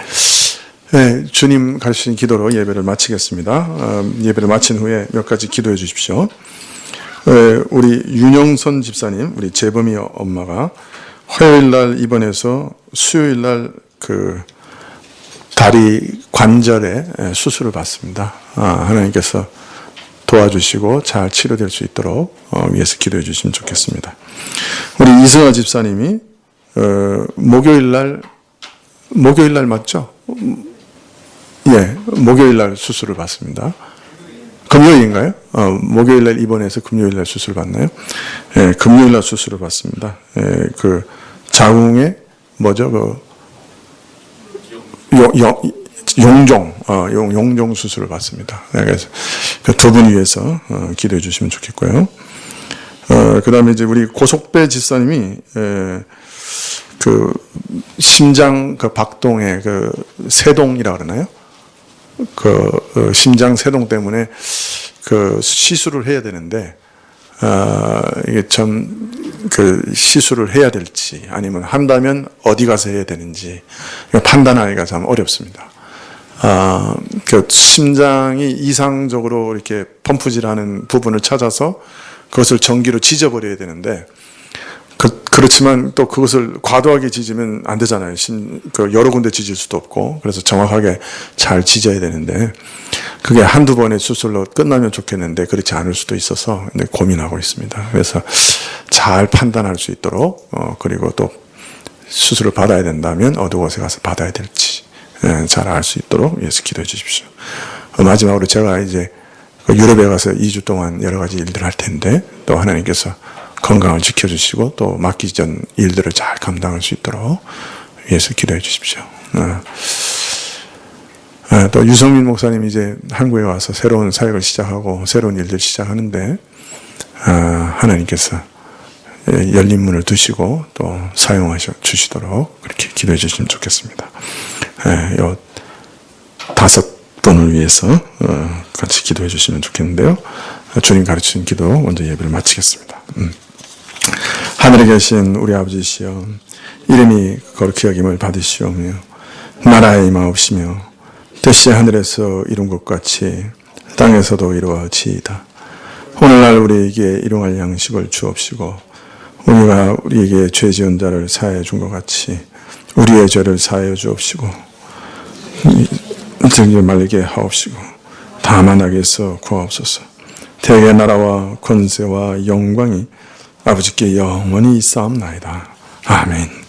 네, 주님 가르치신 기도로 예배를 마치겠습니다. 예배를 마친 후에 몇 가지 기도해 주십시오. 우리 윤영선 집사님, 우리 재범이 엄마가 화요일 날 입원해서 수요일 날 그 다리 관절에 수술을 받습니다. 하나님께서 도와주시고 잘 치료될 수 있도록 위해서 기도해 주시면 좋겠습니다. 우리 이승아 집사님이 목요일 날 맞죠? 예, 목요일 날 수술을 받습니다. 금요일인가요? 목요일 날 입원해서 금요일 날 수술을 받나요? 예, 금요일 날 수술을 받습니다. 예, 그 자궁에 뭐죠? 용종 수술을 받습니다. 그래서 그 두 분 위해서 기도해 주시면 좋겠고요. 그 다음에 이제 우리 고속배 집사님이 그 심장 그 박동에 그 세동이라 그러나요? 그 심장 세동 때문에 그 시술을 해야 되는데 이게 참 그 시술을 해야 될지 아니면 한다면 어디 가서 해야 되는지 판단하기가 참 어렵습니다. 그 심장이 이상적으로 이렇게 펌프질하는 부분을 찾아서 그것을 전기로 지져버려야 되는데 그렇지만 또 그것을 과도하게 지지면 안 되잖아요. 여러 군데 지질 수도 없고 그래서 정확하게 잘 지져야 되는데 그게 한두 번의 수술로 끝나면 좋겠는데 그렇지 않을 수도 있어서 고민하고 있습니다. 그래서 잘 판단할 수 있도록 그리고 또 수술을 받아야 된다면 어느 곳에 가서 받아야 될지 잘 알 수 있도록 위해서 기도해 주십시오. 마지막으로 제가 이제 유럽에 가서 2주 동안 여러 가지 일들을 할 텐데 또 하나님께서 건강을 지켜주시고 또 맡기기 전 일들을 잘 감당할 수 있도록 위해서 기도해 주십시오. 또 유성민 목사님 이제 한국에 와서 새로운 사역을 시작하고 새로운 일들 시작하는데 하나님께서 열린 문을 두시고 또 사용하셔 주시도록 그렇게 기도해 주시면 좋겠습니다. 요 5분을 위해서 같이 기도해 주시면 좋겠는데요. 주님 가르치신 기도 먼저 예배를 마치겠습니다. 하늘에 계신 우리 아버지시여, 이름이 거룩히 여김을 받으시오며 나라의 임하옵시며 뜻이 하늘에서 이룬 것 같이 땅에서도 이루어지이다. 오늘날 우리에게 일용할 양식을 주옵시고 우리가 우리에게 죄 지은 자를 사하여 준 것 같이 우리의 죄를 사하여 주옵시고 정죄 말게 하옵시고 다만 악에서 구하옵소서. 대개 나라와 권세와 영광이 아버지께 영원히 있사옵나이다. 아멘.